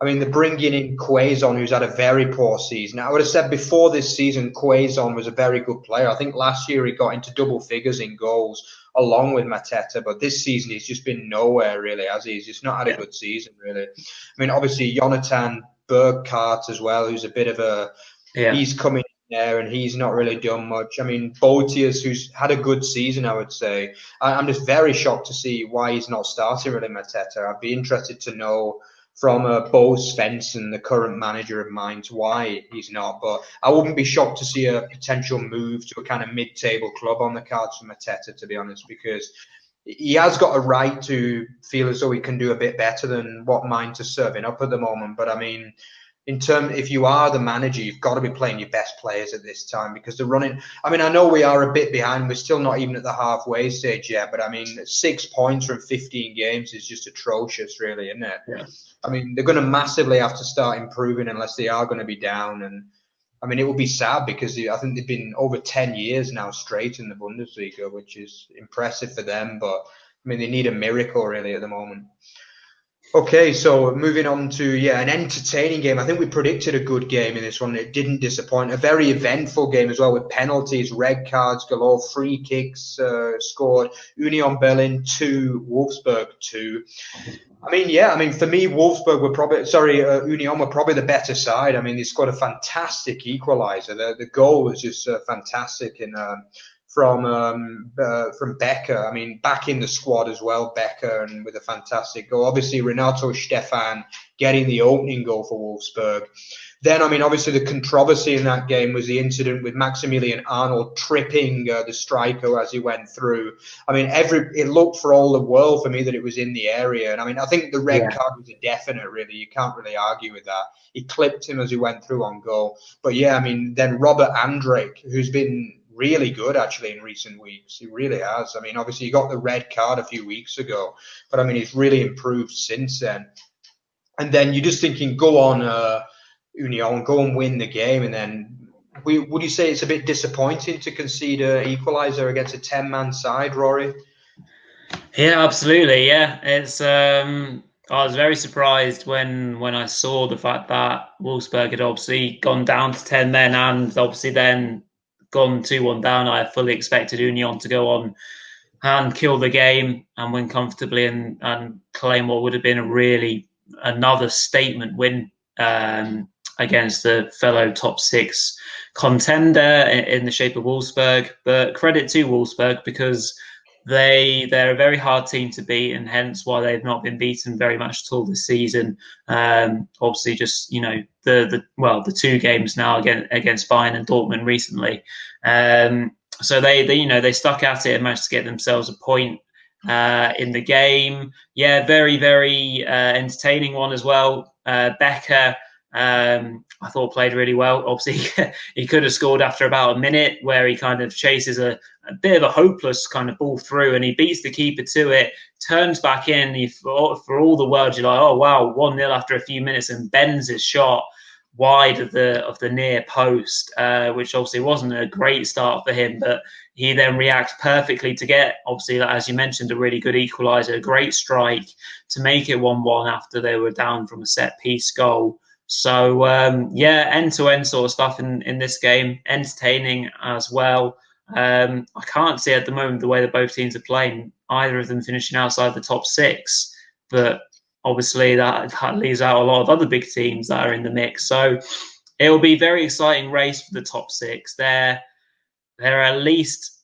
they're bringing in Quaison, who's had a very poor season. I would have said before this season, Quaison was a very good player. I think last year he got into double figures in goals along with Mateta, but this season he's just been nowhere really, has he? He's just not had a good season really. I mean, obviously Jonathan Burkhardt as well, who's a bit of he's coming in there and he's not really done much. I mean, Boetius, who's had a good season, I would say. I'm just very shocked to see why he's not starting really Mateta. I'd be interested to know from Bo Svensson, the current manager of Mainz, why he's not. But I wouldn't be shocked to see a potential move to a kind of mid-table club on the cards for Mateta, to be honest, because he has got a right to feel as though he can do a bit better than what Mainz is serving up at the moment. But I mean, if you are the manager, you've got to be playing your best players at this time, because they're running. I mean, I know we are a bit behind. We're still not even at the halfway stage yet. But I mean, 6 points from 15 games is just atrocious, really, isn't it? Yeah. I mean, they're going to massively have to start improving unless they are going to be down. And I mean, it will be sad because I think they've been over 10 years now straight in the Bundesliga, which is impressive for them. But I mean, they need a miracle really at the moment. Okay, so moving on to, an entertaining game. I think we predicted a good game in this one. It didn't disappoint. A very eventful game as well, with penalties, red cards galore, free kicks scored. Union Berlin 2, Wolfsburg 2. I mean, for me, Wolfsburg Union were probably the better side. I mean, they scored a fantastic equaliser. The goal was just fantastic from Becker. I mean, back in the squad as well, Becker, and with a fantastic goal. Obviously, Renato Stefan getting the opening goal for Wolfsburg. Then, I mean, obviously the controversy in that game was the incident with Maximilian Arnold tripping the striker as he went through. I mean, it looked for all the world for me that it was in the area. And I mean, I think the red card was a definite, really. You can't really argue with that. He clipped him as he went through on goal. But yeah, I mean, then Robert Andrich, who's been really good actually in recent weeks. He really has. I mean, obviously he got the red card a few weeks ago, but I mean, he's really improved since then. And then you're just thinking, go on, Union, go and win the game. And then would you say it's a bit disappointing to concede an equaliser against a 10-man side, Rory? Yeah, absolutely. Yeah, it's. I was very surprised when I saw the fact that Wolfsburg had obviously gone down to 10 men and obviously then gone 2-1 down. I fully expected Union to go on and kill the game and win comfortably and claim what would have been another statement win against the fellow top 6 contender in the shape of Wolfsburg. But credit to Wolfsburg, because they're a very hard team to beat, and hence why they've not been beaten very much at all this season. Obviously, just the 2 games now against Bayern and Dortmund recently. So they stuck at it and managed to get themselves a point in the game. Yeah, very very entertaining one as well. Becker, I thought played really well. Obviously, he could have scored after about a minute, where he kind of chases a bit of a hopeless kind of ball through, and he beats the keeper to it, turns back in. For all the world, you're like, oh wow, 1-0 after a few minutes, and bends his shot wide of the near post, which obviously wasn't a great start for him, but he then reacts perfectly to get, obviously, as you mentioned, a really good equaliser, a great strike to make it 1-1 after they were down from a set-piece goal. So, end-to-end sort of stuff in this game, entertaining as well. I can't see at the moment the way that both teams are playing, either of them finishing outside the top 6, but obviously that leaves out a lot of other big teams that are in the mix. So it will be a very exciting race for the top 6. There are at least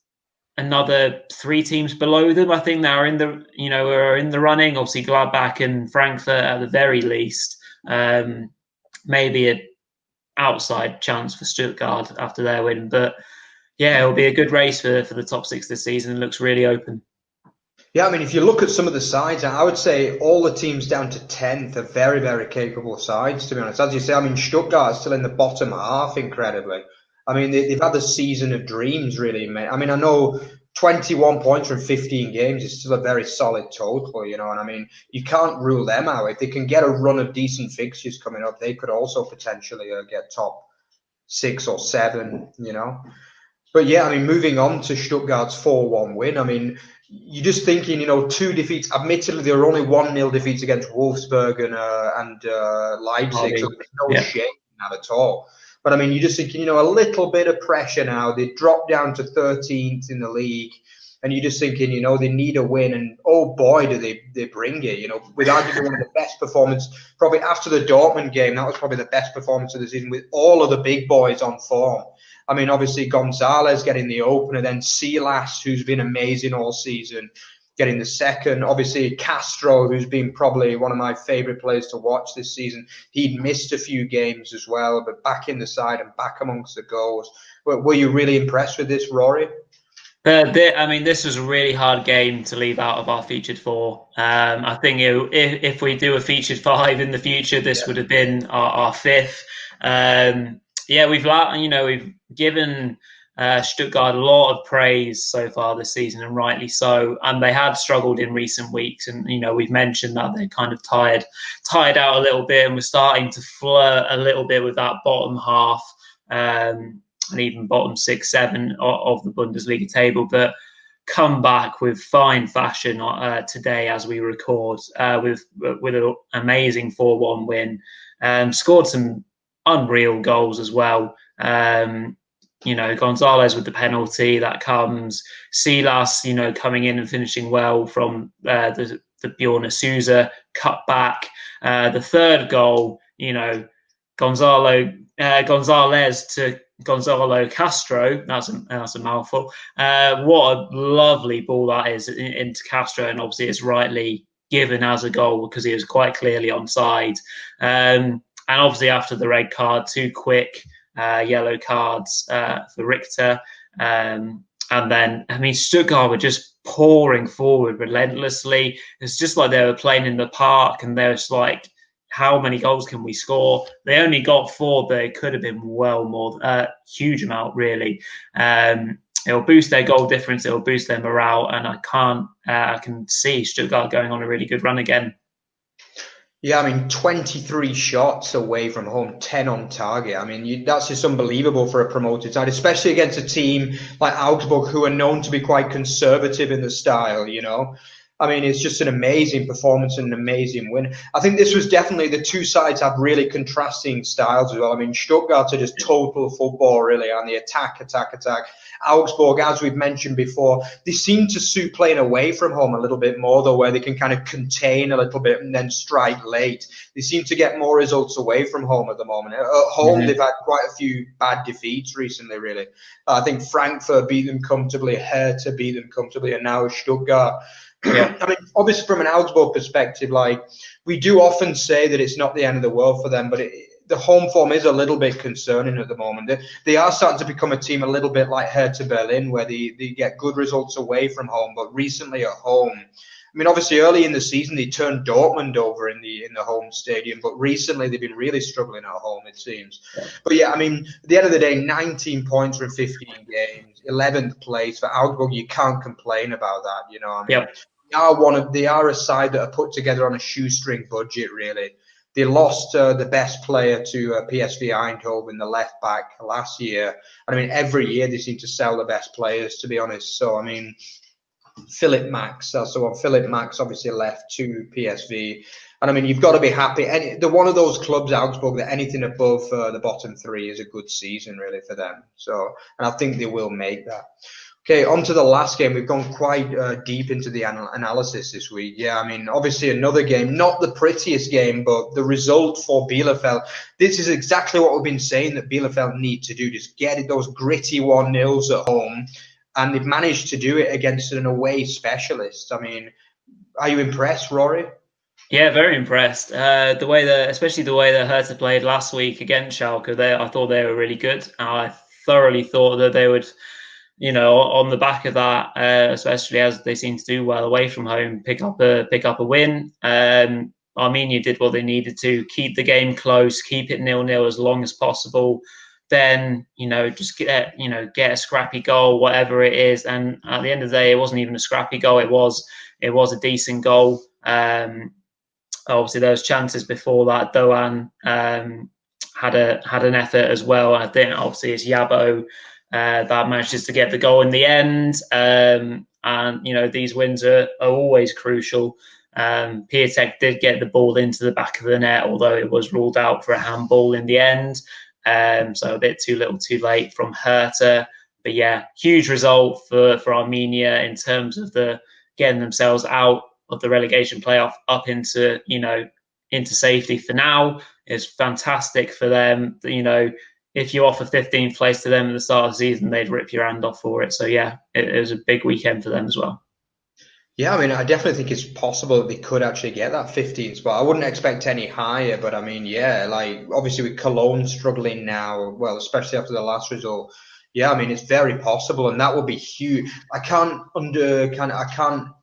another 3 teams below them, I think, that are in the running. Obviously, Gladbach and Frankfurt at the very least. Maybe an outside chance for Stuttgart after their win. But yeah, it'll be a good race for the top 6 this season. It looks really open. Yeah, I mean, if you look at some of the sides, I would say all the teams down to 10th are very, very capable sides, to be honest. As you say, I mean, Stuttgart is still in the bottom half, incredibly. I mean, they've had the season of dreams, really, mate. I mean, I know 21 points from 15 games is still a very solid total, and I mean, you can't rule them out. If they can get a run of decent fixtures coming up, they could also potentially get top 6 or 7, But yeah, I mean, moving on to Stuttgart's 4-1 win, I mean, you're just thinking, 2 defeats. Admittedly, there were only 1-0 defeats against Wolfsburg and Leipzig, so there's no shame in that at all. But I mean, you're just thinking, a little bit of pressure now. They dropped down to 13th in the league, and you're just thinking, they need a win. And oh boy, do they bring it. With arguably one of the best performances, probably after the Dortmund game, that was probably the best performance of the season, with all of the big boys on form. I mean, obviously Gonzalez getting the opener, then Silas, who's been amazing all season, getting the second. Obviously Castro, who's been probably one of my favourite players to watch this season. He'd missed a few games as well, but back in the side and back amongst the goals. Were you really impressed with this, Rory? This was a really hard game to leave out of our featured 4. I think if we do a featured 5 in the future, this would have been our 5th. We've given Stuttgart a lot of praise so far this season, and rightly so. And they have struggled in recent weeks, and we've mentioned that they're kind of tired out a little bit, and we're starting to flirt a little bit with that bottom half, and even bottom 6, 7 of the Bundesliga table. But come back with fine fashion today as we record, with an amazing 4-1 win. Scored some unreal goals as well. Gonzalez with the penalty that comes, Silas, coming in and finishing well from the Bjorn Sousa cut back. The third goal, Gonzalez to Gonzalo Castro. That's a mouthful. What a lovely ball that is into Castro, and obviously it's rightly given as a goal because he was quite clearly onside. And obviously after the red card, 2 quick yellow cards for Richter. And then, I mean, Stuttgart were just pouring forward relentlessly. It's just like they were playing in the park, and they're just like, how many goals can we score? They only got 4, but it could have been well more, huge amount, really. It'll boost their goal difference. It'll boost their morale. And I can see Stuttgart going on a really good run again. Yeah, I mean, 23 shots away from home, 10 on target. I mean, that's just unbelievable for a promoted side, especially against a team like Augsburg, who are known to be quite conservative in the style, you know. I mean, it's just an amazing performance and an amazing win. I think this was definitely, the two sides have really contrasting styles as well. I mean, Stuttgart are just total football, really, on the attack. Augsburg, as we've mentioned before, they seem to suit playing away from home a little bit more, though, where they can kind of contain a little bit and then strike late. They seem to get more results away from home at the moment. At home, they've had quite a few bad defeats recently, really. I think Frankfurt beat them comfortably, Hertha beat them comfortably, and now Stuttgart. Yeah. I mean, obviously, from an Augsburg perspective, like, we do often say that it's not the end of the world for them, but the home form is a little bit concerning at the moment. They are starting to become a team a little bit like Hertha Berlin, where they get good results away from home, but recently at home. I mean, obviously, early in the season, they turned Dortmund over in the home stadium, but recently they've been really struggling at home, it seems. Yeah. But yeah, I mean, at the end of the day, 19 points from 15 games, 11th place for Augsburg. You can't complain about that, you know. I mean, they are a side that are put together on a shoestring budget, really. They lost the best player to PSV Eindhoven, the left back, last year. And I mean, every year they seem to sell the best players, to be honest. So, I mean, Philip Max obviously left to PSV. And I mean, you've got to be happy. They're one of those clubs, Augsburg, that anything above the bottom 3 is a good season, really, for them. So, and I think they will make that. Okay, on to the last game. We've gone quite deep into the analysis this week. Yeah, I mean, obviously another game, not the prettiest game, but the result for Bielefeld. This is exactly what we've been saying that Bielefeld need to do. Just get those gritty 1-0s at home. And they've managed to do it against an away specialist. I mean, are you impressed, Rory? Yeah, very impressed. Especially the way that Hertha played last week against Schalke, I thought they were really good. I thoroughly thought that they would, you know, on the back of that, especially as they seem to do well away from home, pick up a win. Armenia did what they needed to, keep the game close, keep it 0-0 as long as possible. Then, you know, just get a scrappy goal, whatever it is. And at the end of the day, it wasn't even a scrappy goal. It was a decent goal. Obviously, there was chances before that. Doan had an effort as well. I think obviously it's Yabo that manages to get the goal in the end. And you know, these wins are always crucial. Piatek did get the ball into the back of the net, although it was ruled out for a handball in the end. So a bit too little too late from Hertha. But yeah, huge result for Armenia in terms of getting themselves out of the relegation playoff up into safety for now. Is fantastic for them. You know, if you offer 15th place to them at the start of the season, they'd rip your hand off for it. So yeah, it was a big weekend for them as well. Yeah, I mean, I definitely think it's possible that they could actually get that 15th spot. I wouldn't expect any higher, but I mean, yeah, like obviously with Cologne struggling now, well, especially after the last result, yeah, I mean, it's very possible, and that would be huge. I can't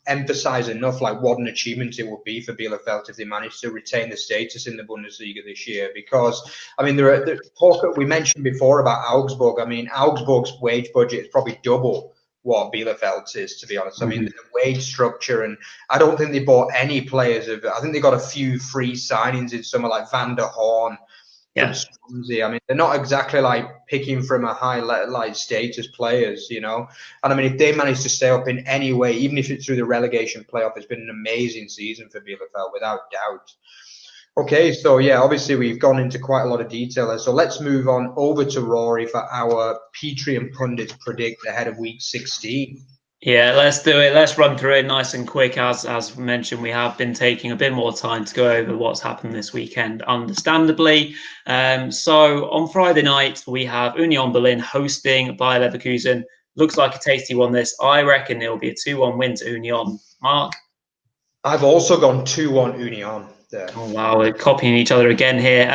emphasize enough like what an achievement it would be for Bielefeld if they managed to retain the status in the Bundesliga this year. Because I mean, the talk we mentioned before about Augsburg. I mean, Augsburg's wage budget is probably double what Bielefeld's is, to be honest. I mean, the wage structure, and I don't think they bought any players. I think they got a few free signings in summer, like Van der Horn. Yeah. I mean, they're not exactly like picking from a high like status players, you know. And I mean, if they manage to stay up in any way, even if it's through the relegation playoff, it's been an amazing season for Bielefeld, without doubt. Okay, so yeah, obviously we've gone into quite a lot of detail there. So let's move on over to Rory for our Petre and pundits predict ahead of week 16. Yeah, let's do it. Let's run through it nice and quick. As mentioned, we have been taking a bit more time to go over what's happened this weekend, understandably. So on Friday night, we have Union Berlin hosting Bayer Leverkusen. Looks like a tasty one, this. I reckon it'll be a 2-1 win to Union. Mark? I've also gone 2-1 Union. there. Oh, wow, we're copying each other again here.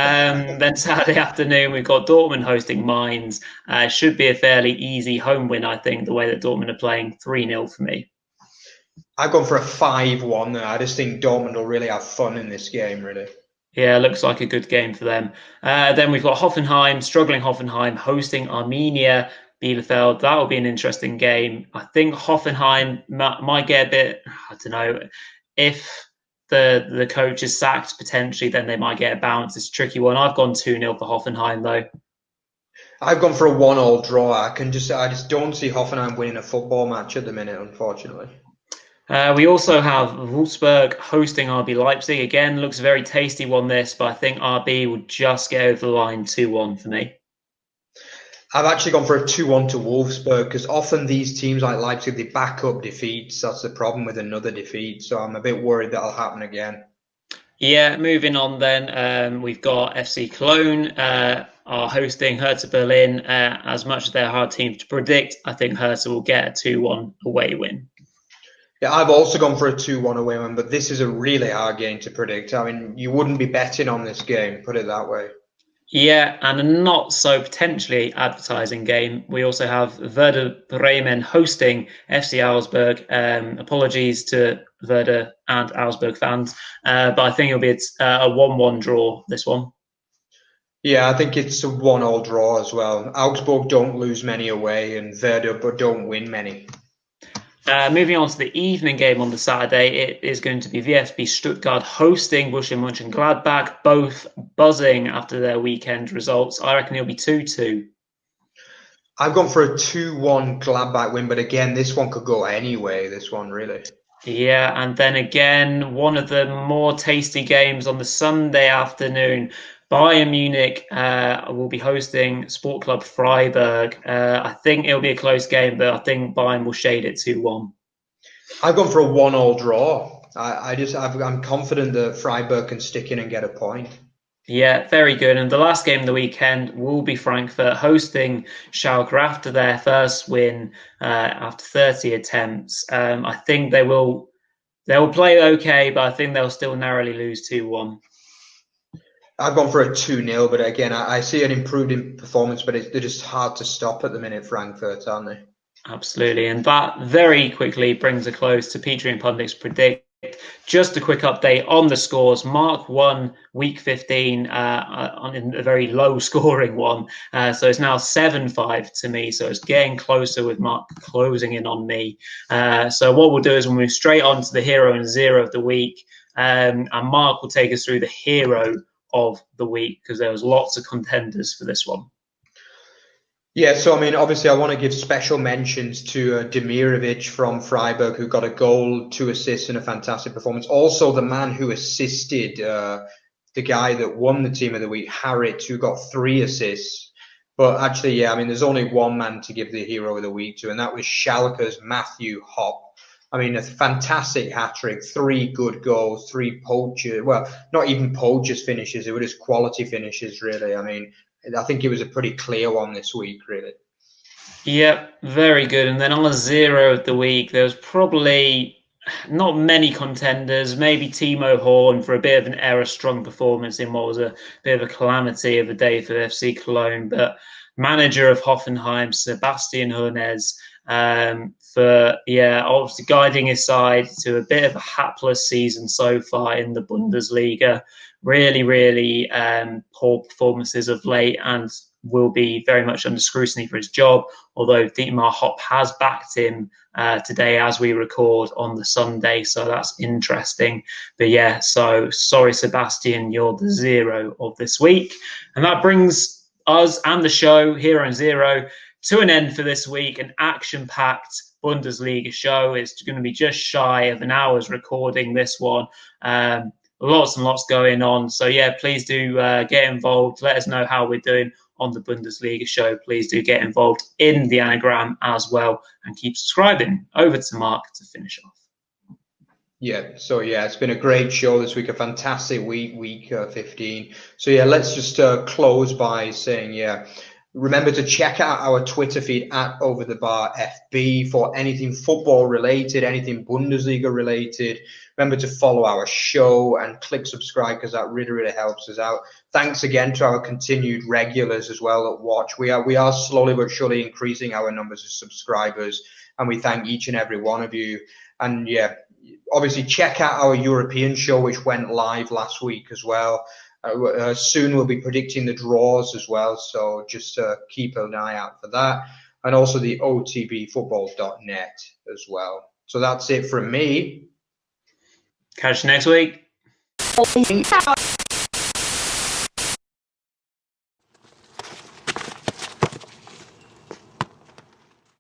Then Saturday afternoon, we've got Dortmund hosting Mainz. Should be a fairly easy home win, I think, the way that Dortmund are playing. 3-0 for me. I've gone for a 5-1 there. I just think Dortmund will really have fun in this game, really. Yeah, looks like a good game for them. Then we've got Hoffenheim, struggling Hoffenheim, hosting Arminia Bielefeld. That will be an interesting game. I think Hoffenheim might get a bit, I don't know, if the coach is sacked potentially, then they might get a bounce. It's a tricky one. I've gone 2-0 for Hoffenheim though. I've gone for a 1-1 draw. I just don't see Hoffenheim winning a football match at the minute, unfortunately. We also have Wolfsburg hosting RB Leipzig. Again, looks a very tasty one this, but I think RB will just get over the line 2-1 for me. I've actually gone for a 2-1 to Wolfsburg because often these teams like Leipzig, they back up defeats. That's the problem with another defeat. So I'm a bit worried that'll happen again. Yeah, moving on then, we've got FC Cologne are hosting Hertha Berlin. As much as they're a hard team to predict, I think Hertha will get a 2-1 away win. Yeah, I've also gone for a 2-1 away win, but this is a really hard game to predict. I mean, you wouldn't be betting on this game, put it that way. Yeah, and a not so potentially advertising game. We also have Werder Bremen hosting FC Augsburg. Apologies to Werder and Augsburg fans, but I think it'll be a 1-1 draw, this one. Yeah, I think it's a 1-1 draw as well. Augsburg don't lose many away, and Werder but don't win many. Moving on to the evening game on the Saturday, it is going to be VfB Stuttgart hosting Borussia Mönchengladbach, both buzzing after their weekend results. I reckon it'll be 2-2. I've gone for a 2-1 Gladbach win, but again, this one could go anyway, this one really. Yeah, and then again, one of the more tasty games on the Sunday afternoon. Bayern Munich will be hosting Sport Club Freiburg. I think it'll be a close game, but I think Bayern will shade it 2-1. I've gone for a 1-1 draw. I'm confident that Freiburg can stick in and get a point. Yeah, very good. And the last game of the weekend will be Frankfurt hosting Schalke after their first win after 30 attempts. I think they will play okay, but I think they'll still narrowly lose 2-1. I've gone for a 2-0, but again, I see an improved performance, but they're just hard to stop at the minute, Frankfurt, aren't they? Absolutely. And that very quickly brings a close to Petre and Pundit's Predict. Just a quick update on the scores. Mark won week 15 on a very low scoring one. So it's now 7-5 to me. So it's getting closer with Mark closing in on me. So what we'll do is we'll move straight on to the hero and zero of the week. And Mark will take us through the hero of the week because there was lots of contenders for this one. Yeah, so I mean, obviously, I want to give special mentions to Demirovic from Freiburg, who got a goal, 2 assists, and a fantastic performance. Also, the man who assisted the guy that won the team of the week, Harrit, who got 3 assists. But actually, yeah, I mean, there's only one man to give the hero of the week to, and that was Schalke's Matthew Hopp. I mean, a fantastic hat-trick, 3 good goals, 3 poachers. Well, not even poachers finishes. It was just quality finishes, really. I mean, I think it was a pretty clear one this week, really. Yep, very good. And then on the zero of the week, there was probably not many contenders. Maybe Timo Horn for a bit of an error-strong performance in what was a bit of a calamity of a day for FC Cologne. But manager of Hoffenheim, Sebastian Hoeneß, for obviously guiding his side to a bit of a hapless season so far in the Bundesliga. Really, really poor performances of late, and will be very much under scrutiny for his job. Although Dietmar Hopp has backed him today as we record on the Sunday, so that's interesting. But yeah, so sorry, Sebastian, you're the zero of this week, and that brings us and the show Hero and Zero to an end for this week. An action-packed Bundesliga show. It's going to be just shy of an hour's recording this one. Lots and lots going on. So yeah, please do get involved. Let us know how we're doing on the Bundesliga show. Please do get involved in the anagram as well, and keep subscribing. Over to Mark to finish off. Yeah, so yeah, it's been a great show this week, a fantastic week 15. So yeah, let's just close by saying, Remember to check out our Twitter feed at OverTheBarFB for anything football related, anything Bundesliga related. Remember to follow our show and click subscribe because that really, really helps us out. Thanks again to our continued regulars as well that watch. We are slowly but surely increasing our numbers of subscribers, and we thank each and every one of you. And yeah, obviously check out our European show, which went live last week as well. Soon we'll be predicting the draws as well, so just keep an eye out for that. And also the otbfootball.net as well. So that's it from me. Catch you next week.